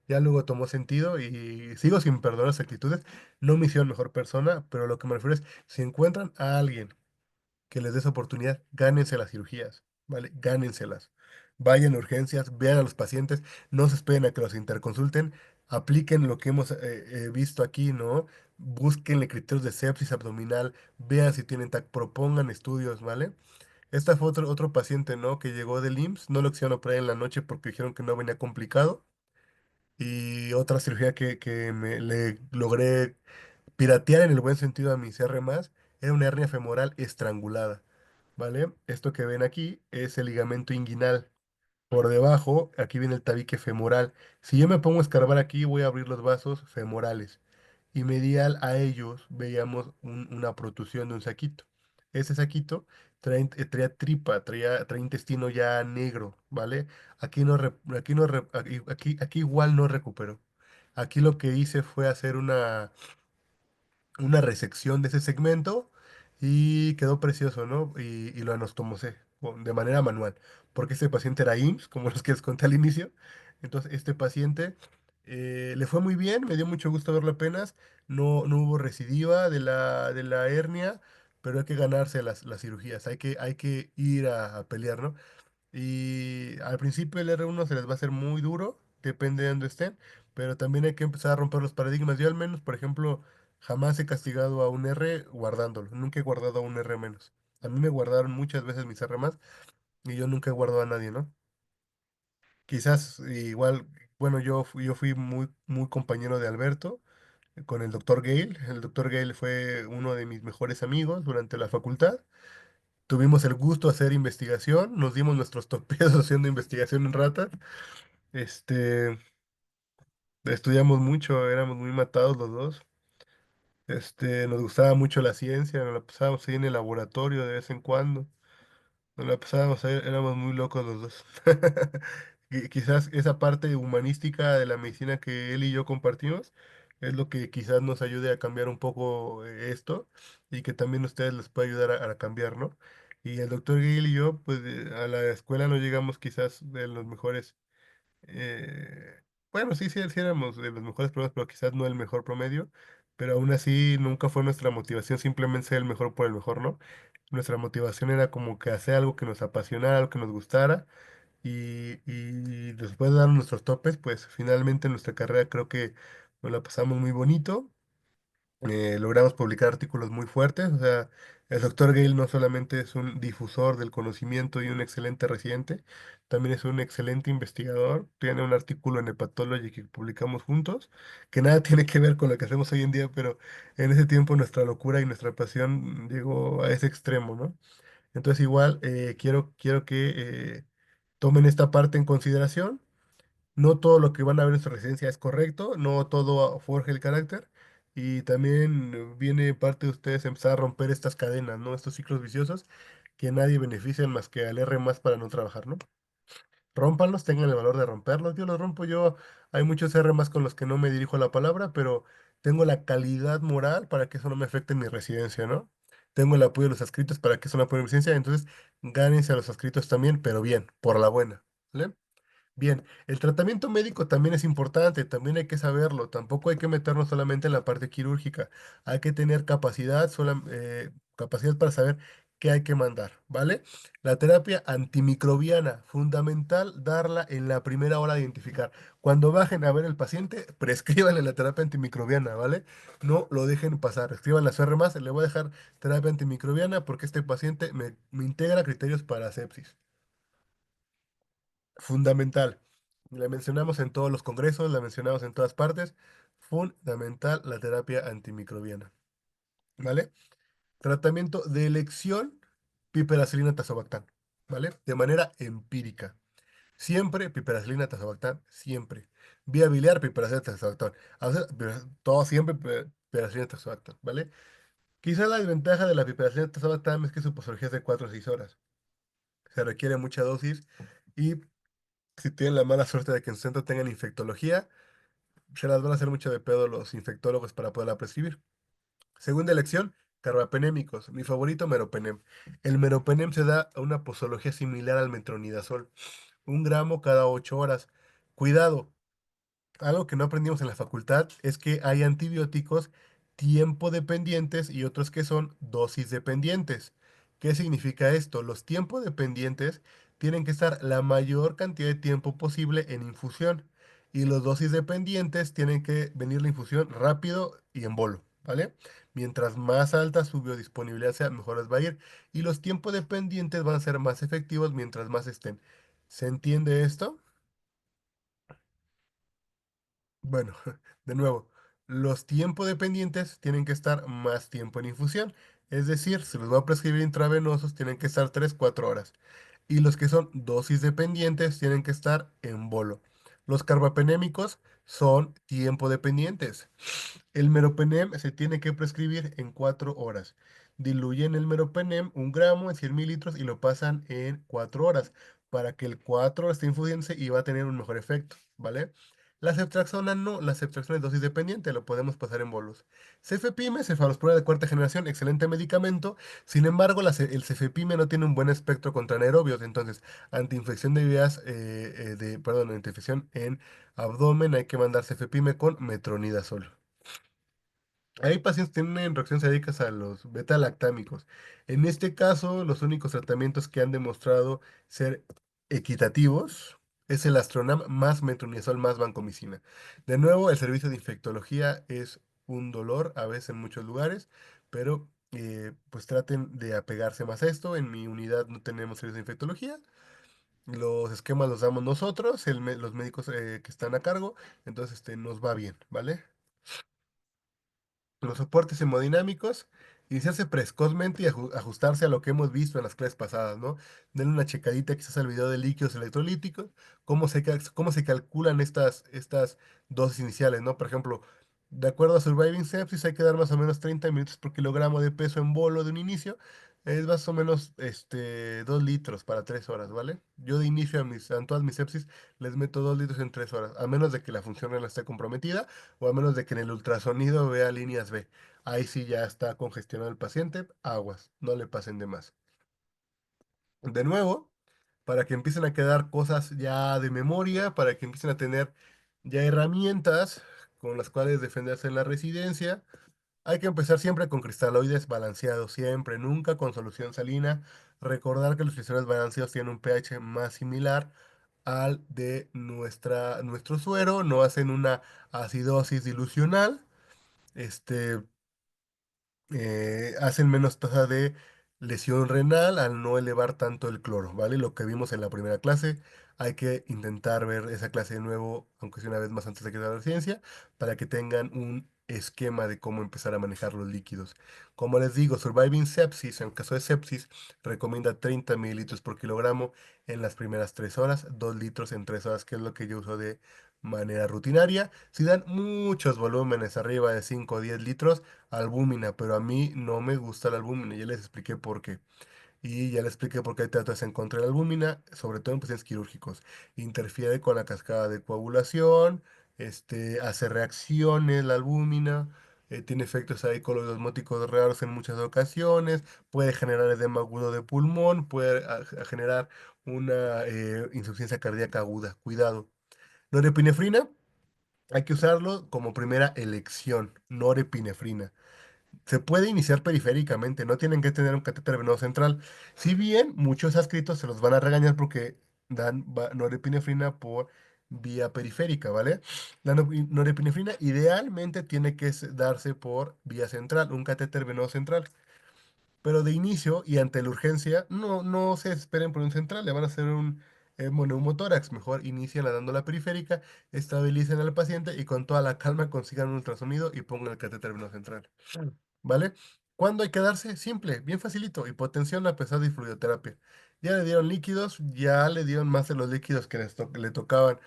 Ya luego tomó sentido y sigo sin perdonar las actitudes. No me hicieron mejor persona, pero lo que me refiero es, si encuentran a alguien que les dé esa oportunidad, gánense las cirugías, ¿vale? Gánenselas. Vayan a urgencias, vean a los pacientes, no se esperen a que los interconsulten, apliquen lo que hemos visto aquí, ¿no? Búsquenle criterios de sepsis abdominal, vean si tienen TAC, propongan estudios, ¿vale? Esta fue otro paciente, ¿no? Que llegó del IMSS, no lo quisieron operar en la noche porque dijeron que no venía complicado. Y otra cirugía que le logré piratear en el buen sentido a mi CR más, era una hernia femoral estrangulada, ¿vale? Esto que ven aquí es el ligamento inguinal. Por debajo, aquí viene el tabique femoral. Si yo me pongo a escarbar aquí, voy a abrir los vasos femorales. Y medial a ellos veíamos una protrusión de un saquito. Ese saquito traía tripa, traía intestino ya negro, ¿vale? Aquí no, aquí no, aquí igual no recuperó. Aquí lo que hice fue hacer una resección de ese segmento y quedó precioso, ¿no? Y lo anastomosé de manera manual, porque este paciente era IMSS, como los que les conté al inicio. Entonces, este paciente le fue muy bien, me dio mucho gusto verlo apenas, no hubo recidiva de la hernia, pero hay que ganarse las cirugías, hay que ir a pelear, ¿no? Y al principio el R1 se les va a hacer muy duro, depende de dónde estén, pero también hay que empezar a romper los paradigmas. Yo al menos, por ejemplo, jamás he castigado a un R guardándolo, nunca he guardado a un R menos. A mí me guardaron muchas veces mis R más y yo nunca he guardado a nadie, ¿no? Quizás igual, bueno, yo fui muy, muy compañero de Alberto con el doctor Gale. El doctor Gale fue uno de mis mejores amigos durante la facultad. Tuvimos el gusto de hacer investigación, nos dimos nuestros topeos haciendo investigación en ratas. Este, estudiamos mucho, éramos muy matados los dos. Nos gustaba mucho la ciencia, nos la pasábamos ahí en el laboratorio de vez en cuando. Nos la pasábamos ahí, éramos muy locos los dos. Quizás esa parte humanística de la medicina que él y yo compartimos es lo que quizás nos ayude a cambiar un poco esto y que también a ustedes les puede ayudar a cambiar, ¿no? Y el doctor Gale y yo, pues a la escuela no llegamos quizás de los mejores, bueno, sí éramos de los mejores promedios, pero quizás no el mejor promedio, pero aún así nunca fue nuestra motivación simplemente ser el mejor por el mejor, ¿no? Nuestra motivación era como que hacer algo que nos apasionara, algo que nos gustara y después de dar nuestros topes, pues finalmente en nuestra carrera creo que nos la pasamos muy bonito. Logramos publicar artículos muy fuertes. O sea, el doctor Gale no solamente es un difusor del conocimiento y un excelente residente, también es un excelente investigador. Tiene un artículo en Hepatology que publicamos juntos, que nada tiene que ver con lo que hacemos hoy en día, pero en ese tiempo nuestra locura y nuestra pasión llegó a ese extremo, ¿no? Entonces igual quiero que tomen esta parte en consideración. No todo lo que van a ver en su residencia es correcto, no todo forja el carácter. Y también viene parte de ustedes empezar a romper estas cadenas, ¿no? Estos ciclos viciosos que nadie benefician más que al R más para no trabajar, ¿no? Rómpanlos, tengan el valor de romperlos. Yo los rompo, yo hay muchos R más con los que no me dirijo la palabra, pero tengo la calidad moral para que eso no me afecte en mi residencia, ¿no? Tengo el apoyo de los adscritos para que eso no apoye mi residencia, entonces gánense a los adscritos también, pero bien, por la buena, ¿vale? Bien, el tratamiento médico también es importante, también hay que saberlo, tampoco hay que meternos solamente en la parte quirúrgica, hay que tener capacidad para saber qué hay que mandar, ¿vale? La terapia antimicrobiana, fundamental darla en la primera hora de identificar. Cuando bajen a ver el paciente, prescríbanle la terapia antimicrobiana, ¿vale? No lo dejen pasar, escriban la CR más, le voy a dejar terapia antimicrobiana porque este paciente me integra criterios para sepsis. Fundamental. La mencionamos en todos los congresos, la mencionamos en todas partes. Fundamental la terapia antimicrobiana. ¿Vale? Tratamiento de elección, piperacilina tazobactam. ¿Vale? De manera empírica. Siempre piperacilina tazobactam, siempre. Vía biliar, piperacilina tazobactam. Todo siempre piperacilina tazobactam, ¿vale? Quizá la desventaja de la piperacilina tazobactam es que su posología es de 4 a 6 horas. Se requiere mucha dosis y si tienen la mala suerte de que en su centro tengan infectología, se las van a hacer mucho de pedo los infectólogos para poderla prescribir. Segunda elección, carbapenémicos. Mi favorito, meropenem. El meropenem se da a una posología similar al metronidazol. 1 gramo cada 8 horas. Cuidado, algo que no aprendimos en la facultad es que hay antibióticos tiempo dependientes y otros que son dosis dependientes. ¿Qué significa esto? Los tiempo dependientes tienen que estar la mayor cantidad de tiempo posible en infusión y los dosis dependientes tienen que venir la infusión rápido y en bolo, ¿vale? Mientras más alta su biodisponibilidad sea, mejor les va a ir y los tiempos dependientes van a ser más efectivos mientras más estén. ¿Se entiende esto? Bueno, de nuevo, los tiempo dependientes tienen que estar más tiempo en infusión. Es decir, si los voy a prescribir intravenosos, tienen que estar 3 4 horas. Y los que son dosis dependientes tienen que estar en bolo. Los carbapenémicos son tiempo dependientes. El meropenem se tiene que prescribir en 4 horas. Diluyen el meropenem 1 gramo en 100 mililitros y lo pasan en 4 horas para que el 4 esté infusiéndose y va a tener un mejor efecto, ¿vale? La ceftriaxona no, la ceftriaxona es dosis dependiente, lo podemos pasar en bolos. Cefepime, cefalosporina de cuarta generación, excelente medicamento. Sin embargo, el cefepime no tiene un buen espectro contra anaerobios, entonces, antiinfección de vías, perdón, antiinfección en abdomen, hay que mandar cefepime con metronidazol. Hay pacientes que tienen reacciones alérgicas a los beta-lactámicos. En este caso, los únicos tratamientos que han demostrado ser equitativos es el Astronam más metronidazol más vancomicina. De nuevo, el servicio de infectología es un dolor a veces en muchos lugares, pero pues traten de apegarse más a esto. En mi unidad no tenemos servicio de infectología. Los esquemas los damos nosotros, los médicos que están a cargo, entonces nos va bien, ¿vale? Los soportes hemodinámicos, iniciarse precozmente y ajustarse a lo que hemos visto en las clases pasadas, ¿no? Denle una checadita quizás al video de líquidos electrolíticos, cómo se calculan estas dosis iniciales, ¿no? Por ejemplo, De acuerdo a Surviving Sepsis, hay que dar más o menos 30 minutos por kilogramo de peso en bolo de un inicio. Es más o menos 2 litros para 3 horas, ¿vale? Yo de inicio a todas mis sepsis les meto 2 litros en 3 horas, a menos de que la función renal esté comprometida o a menos de que en el ultrasonido vea líneas B. Ahí sí ya está congestionado el paciente, aguas, no le pasen de más. De nuevo, para que empiecen a quedar cosas ya de memoria, para que empiecen a tener ya herramientas con las cuales defenderse en la residencia. Hay que empezar siempre con cristaloides balanceados, siempre, nunca con solución salina. Recordar que los cristaloides balanceados tienen un pH más similar al de nuestro suero, no hacen una acidosis dilucional. Este, hacen menos tasa de lesión renal al no elevar tanto el cloro, ¿vale? Lo que vimos en la primera clase, hay que intentar ver esa clase de nuevo, aunque sea una vez más antes de que la ciencia, para que tengan un esquema de cómo empezar a manejar los líquidos. Como les digo, Surviving Sepsis, en caso de sepsis, recomienda 30 mililitros por kilogramo en las primeras 3 horas, 2 litros en 3 horas, que es lo que yo uso de manera rutinaria. Si dan muchos volúmenes arriba de 5 o 10 litros, albúmina, pero a mí no me gusta la albúmina, ya les expliqué por qué. Y ya les expliqué por qué hay tratos en contra de la albúmina, sobre todo en pacientes quirúrgicos. Interfiere con la cascada de coagulación, hace reacciones la albúmina, tiene efectos ahí coloidosmóticos raros en muchas ocasiones, puede generar edema agudo de pulmón, puede generar una insuficiencia cardíaca aguda. Cuidado. Norepinefrina, hay que usarlo como primera elección, norepinefrina. Se puede iniciar periféricamente, no tienen que tener un catéter venoso central. Si bien muchos adscritos se los van a regañar porque dan norepinefrina por vía periférica, ¿vale? La norepinefrina idealmente tiene que darse por vía central, un catéter venoso central. Pero de inicio y ante la urgencia, no se esperen por un central, le van a hacer un neumotórax. Mejor inician dando la periférica, estabilicen al paciente y con toda la calma consigan un ultrasonido y pongan el catéter venoso central. ¿Vale? ¿Cuándo hay que darse? Simple, bien facilito, hipotensión a pesar de fluidoterapia. Ya le dieron líquidos, ya le dieron más de los líquidos que le tocaban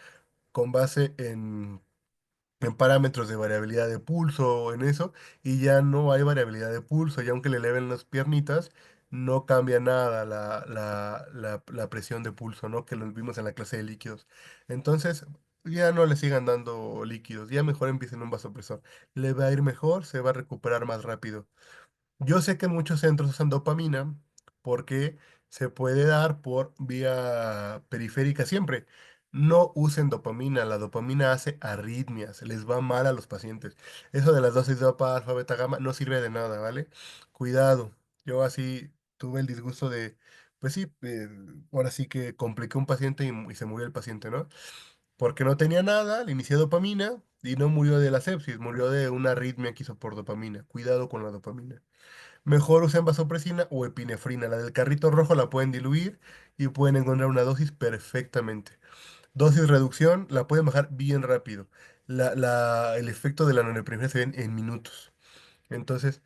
con base en parámetros de variabilidad de pulso o en eso, y ya no hay variabilidad de pulso, y aunque le eleven las piernitas, no cambia nada la presión de pulso, ¿no? Que lo vimos en la clase de líquidos. Entonces, ya no le sigan dando líquidos, ya mejor empiecen un vasopresor. Le va a ir mejor, se va a recuperar más rápido. Yo sé que muchos centros usan dopamina porque se puede dar por vía periférica siempre. No usen dopamina, la dopamina hace arritmias, les va mal a los pacientes. Eso de las dosis de dopa, alfa, beta, gamma no sirve de nada, ¿vale? Cuidado. Yo así tuve el disgusto de, pues sí, ahora sí que compliqué un paciente y se murió el paciente, ¿no? Porque no tenía nada, le inicié dopamina y no murió de la sepsis, murió de una arritmia que hizo por dopamina. Cuidado con la dopamina. Mejor usen vasopresina o epinefrina. La del carrito rojo la pueden diluir y pueden encontrar una dosis perfectamente. Dosis reducción la pueden bajar bien rápido. El efecto de la norepinefrina se ven en minutos. Entonces,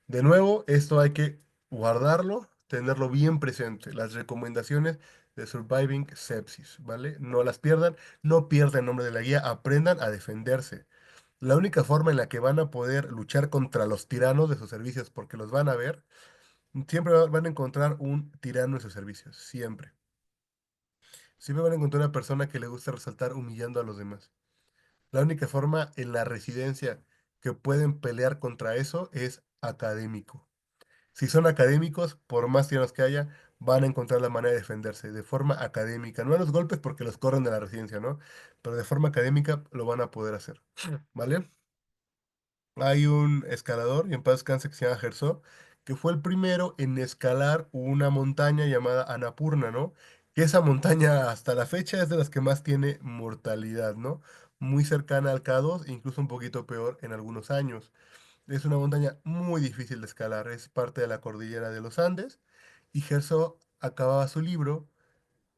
de nuevo, esto hay que guardarlo, tenerlo bien presente. Las recomendaciones de Surviving Sepsis, ¿vale? No las pierdan, no pierdan el nombre de la guía, aprendan a defenderse. La única forma en la que van a poder luchar contra los tiranos de sus servicios, porque los van a ver, siempre van a encontrar un tirano en sus servicios, siempre. Siempre van a encontrar una persona que le gusta resaltar humillando a los demás. La única forma en la residencia que pueden pelear contra eso es académico. Si son académicos, por más tiranos que haya, van a encontrar la manera de defenderse de forma académica. No a los golpes porque los corren de la residencia, ¿no? Pero de forma académica lo van a poder hacer. ¿Vale? Hay un escalador, y en paz descanse, que se llama Gersó, que fue el primero en escalar una montaña llamada Annapurna, ¿no? Que esa montaña hasta la fecha es de las que más tiene mortalidad, ¿no? Muy cercana al K2, incluso un poquito peor en algunos años. Es una montaña muy difícil de escalar, es parte de la cordillera de los Andes, y Gersó acababa su libro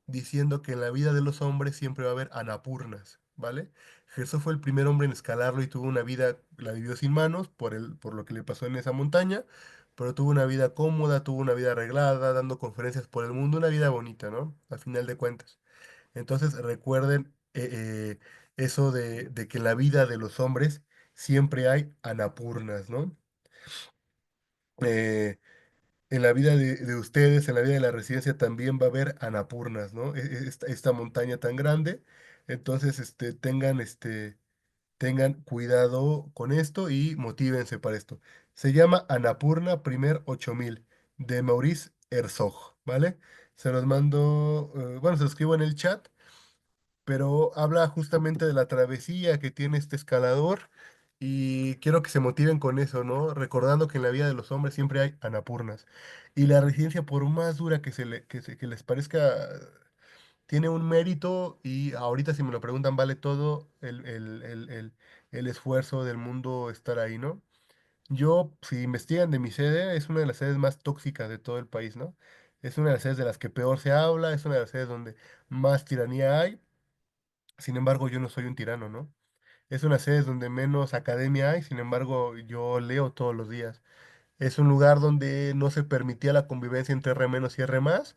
diciendo que en la vida de los hombres siempre va a haber anapurnas, ¿vale? Jesús fue el primer hombre en escalarlo y tuvo una vida, la vivió sin manos por lo que le pasó en esa montaña, pero tuvo una vida cómoda, tuvo una vida arreglada, dando conferencias por el mundo, una vida bonita, ¿no? Al final de cuentas. Entonces recuerden eso de que la vida de los hombres siempre hay anapurnas, ¿no? Eh, en la vida de ustedes, en la vida de la residencia también va a haber anapurnas, ¿no? Esta montaña tan grande. Entonces, tengan cuidado con esto y motívense para esto. Se llama Annapurna Primer 8000 de Maurice Herzog, ¿vale? Se los mando, bueno, se los escribo en el chat, pero habla justamente de la travesía que tiene este escalador y quiero que se motiven con eso, ¿no? Recordando que en la vida de los hombres siempre hay Annapurnas y la residencia, por más dura que les parezca, tiene un mérito y ahorita si me lo preguntan vale todo el esfuerzo del mundo estar ahí, ¿no? Yo, si investigan de mi sede, es una de las sedes más tóxicas de todo el país, ¿no? Es una de las sedes de las que peor se habla, es una de las sedes donde más tiranía hay, sin embargo yo no soy un tirano, ¿no? Es una sede donde menos academia hay, sin embargo yo leo todos los días. Es un lugar donde no se permitía la convivencia entre R menos y R más,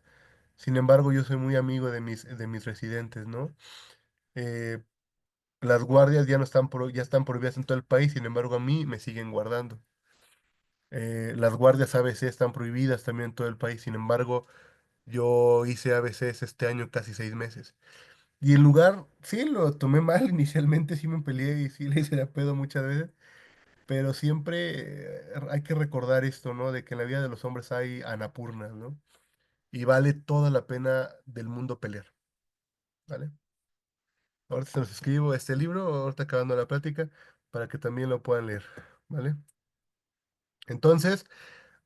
sin embargo yo soy muy amigo de mis residentes, ¿no? Eh, las guardias ya no están, ya están prohibidas en todo el país, sin embargo a mí me siguen guardando. Las guardias ABC están prohibidas también en todo el país, sin embargo yo hice ABCs este año casi 6 meses. Y el lugar, sí, lo tomé mal inicialmente, sí me peleé y sí le hice la pedo muchas veces, pero siempre hay que recordar esto, ¿no? De que en la vida de los hombres hay anapurnas, ¿no? Y vale toda la pena del mundo pelear, ¿vale? Ahorita se los escribo este libro, ahorita acabando la plática, para que también lo puedan leer, ¿vale? Entonces,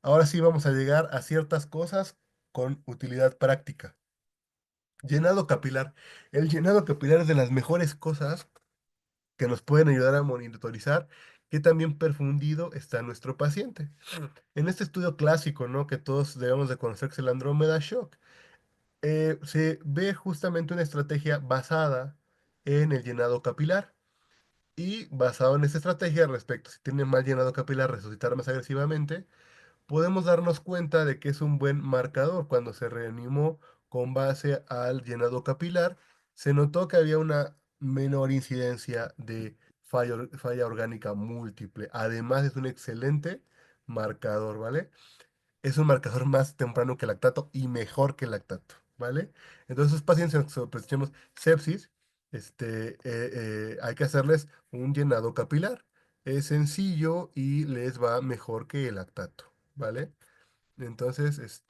ahora sí vamos a llegar a ciertas cosas con utilidad práctica. Llenado capilar. El llenado capilar es de las mejores cosas que nos pueden ayudar a monitorizar qué tan bien perfundido está nuestro paciente. En este estudio clásico, ¿no? Que todos debemos de conocer, que es el Andromeda Shock, se ve justamente una estrategia basada en el llenado capilar. Y basado en esta estrategia, respecto si tiene mal llenado capilar, resucitar más agresivamente, podemos darnos cuenta de que es un buen marcador. Cuando se reanimó con base al llenado capilar, se notó que había una menor incidencia de falla orgánica múltiple. Además, es un excelente marcador, ¿vale? Es un marcador más temprano que el lactato y mejor que el lactato, ¿vale? Entonces, esos pacientes que sospechemos sepsis, hay que hacerles un llenado capilar. Es sencillo y les va mejor que el lactato, ¿vale? Entonces,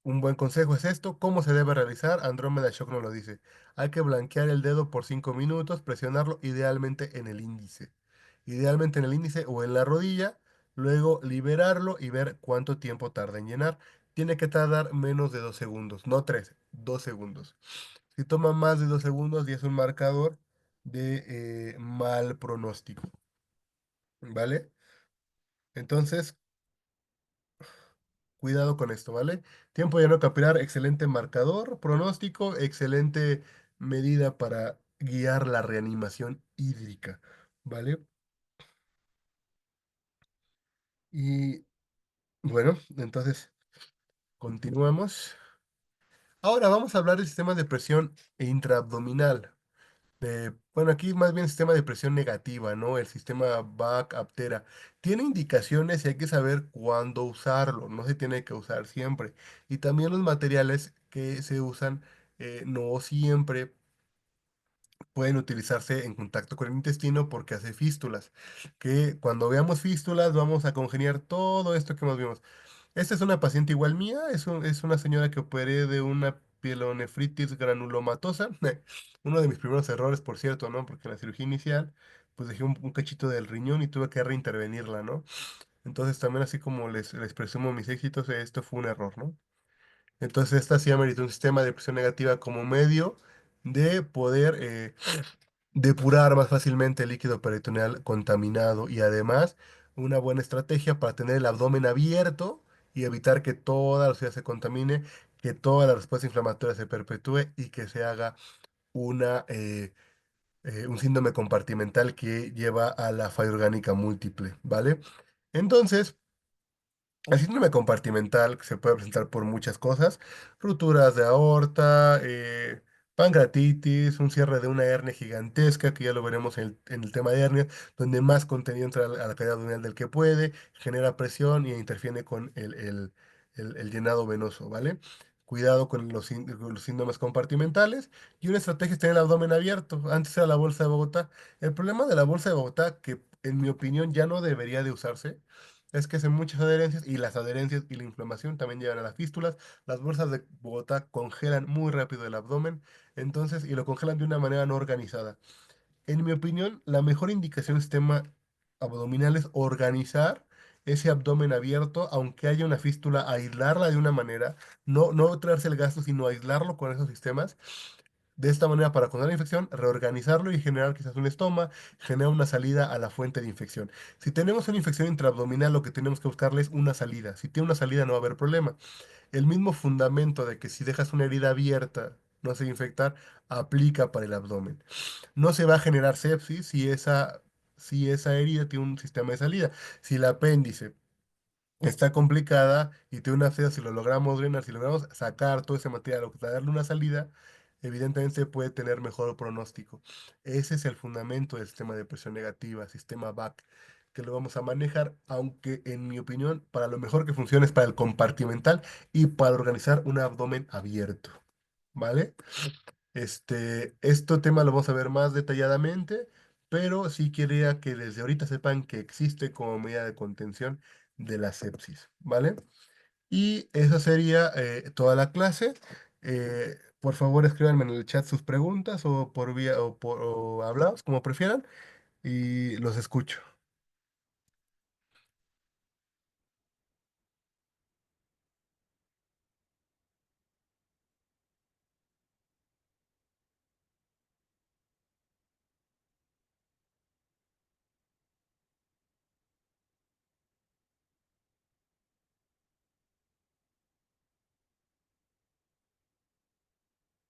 un buen consejo es esto. ¿Cómo se debe realizar? Andrómeda Shock nos lo dice. Hay que blanquear el dedo por 5 minutos, presionarlo idealmente en el índice. Idealmente en el índice o en la rodilla, luego liberarlo y ver cuánto tiempo tarda en llenar. Tiene que tardar menos de 2 segundos, no 3, 2 segundos. Si toma más de 2 segundos, ya es un marcador de mal pronóstico, ¿vale? Entonces, cuidado con esto, ¿vale? Tiempo de no capilar, excelente marcador, pronóstico, excelente medida para guiar la reanimación hídrica, ¿vale? Y bueno, entonces continuamos. Ahora vamos a hablar del sistema de presión intraabdominal. Bueno, aquí más bien sistema de presión negativa, ¿no? El sistema BAC-Aptera. Tiene indicaciones y hay que saber cuándo usarlo, no se tiene que usar siempre. Y también los materiales que se usan no siempre pueden utilizarse en contacto con el intestino porque hace fístulas. Que cuando veamos fístulas vamos a congeniar todo esto que hemos vimos. Esta es una paciente igual mía, es una señora que operé de una pielonefritis granulomatosa. Uno de mis primeros errores, por cierto, ¿no? Porque en la cirugía inicial, pues dejé un cachito del riñón y tuve que reintervenirla, ¿no? Entonces también así como les presumo mis éxitos, esto fue un error, ¿no? Entonces esta sí amerita un sistema de presión negativa como medio de poder depurar más fácilmente el líquido peritoneal contaminado y además una buena estrategia para tener el abdomen abierto y evitar que toda la ciudad se contamine, que toda la respuesta inflamatoria se perpetúe y que se haga un síndrome compartimental que lleva a la falla orgánica múltiple, ¿vale? Entonces, el síndrome compartimental que se puede presentar por muchas cosas, rupturas de aorta, pancreatitis, un cierre de una hernia gigantesca, que ya lo veremos en el tema de hernia, donde más contenido entra a la cavidad abdominal del que puede, genera presión y interfiere con el llenado venoso, ¿vale? Cuidado con con los síndromes compartimentales. Y una estrategia es tener el abdomen abierto. Antes era la bolsa de Bogotá. El problema de la bolsa de Bogotá, que en mi opinión ya no debería de usarse, es que hace muchas adherencias y las adherencias y la inflamación también llevan a las fístulas. Las bolsas de Bogotá congelan muy rápido el abdomen, entonces, y lo congelan de una manera no organizada. En mi opinión, la mejor indicación del sistema abdominal es organizar ese abdomen abierto, aunque haya una fístula, aislarla de una manera, no traerse el gasto, sino aislarlo con esos sistemas. De esta manera, para controlar la infección, reorganizarlo y generar quizás un estoma, generar una salida a la fuente de infección. Si tenemos una infección intraabdominal, lo que tenemos que buscarle es una salida. Si tiene una salida, no va a haber problema. El mismo fundamento de que si dejas una herida abierta, no se va a infectar, aplica para el abdomen. No se va a generar sepsis si esa herida tiene un sistema de salida. Si el apéndice está complicada y tiene una absceso, si lo logramos drenar, si logramos sacar todo ese material o darle una salida, evidentemente puede tener mejor pronóstico. Ese es el fundamento del sistema de presión negativa, sistema BAC, que lo vamos a manejar, aunque en mi opinión, para lo mejor que funciona es para el compartimental y para organizar un abdomen abierto. ¿Vale? Este tema lo vamos a ver más detalladamente, pero sí quería que desde ahorita sepan que existe como medida de contención de la sepsis, ¿vale? Y esa sería toda la clase. Por favor, escríbanme en el chat sus preguntas o por vía o hablados, como prefieran, y los escucho.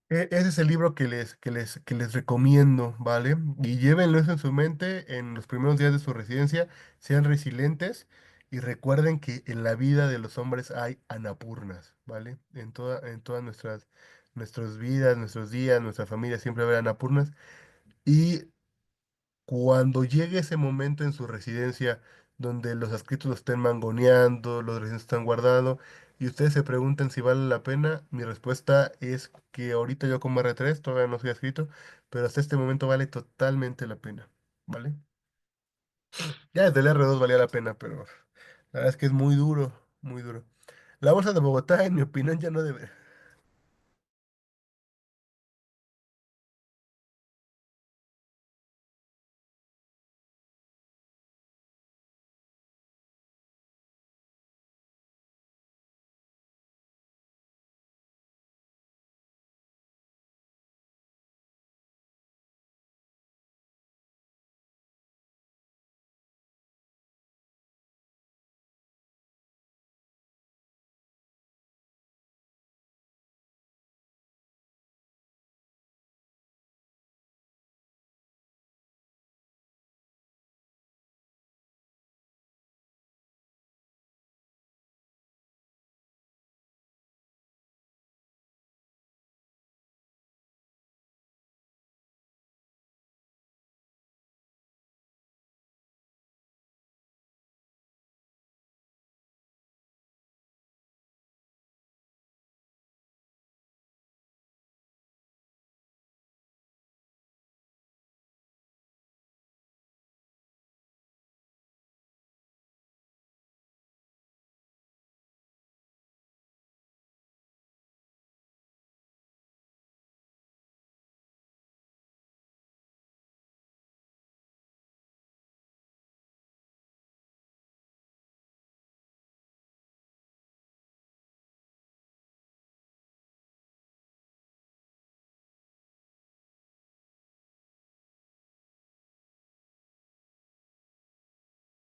Ese es el libro que les recomiendo, ¿vale? Y llévenlo eso en su mente en los primeros días de su residencia, sean resilientes y recuerden que en la vida de los hombres hay anapurnas, ¿vale? En todas nuestras vidas, nuestros días, nuestra familia siempre habrá anapurnas. Y cuando llegue ese momento en su residencia donde los adscritos lo estén mangoneando, los residentes están guardando, y ustedes se preguntan si vale la pena, mi respuesta es que ahorita yo como R3 todavía no soy adscrito, pero hasta este momento vale totalmente la pena, ¿vale? Ya desde el R2 valía la pena, pero la verdad es que es muy duro, muy duro. La bolsa de Bogotá, en mi opinión, ya no debe.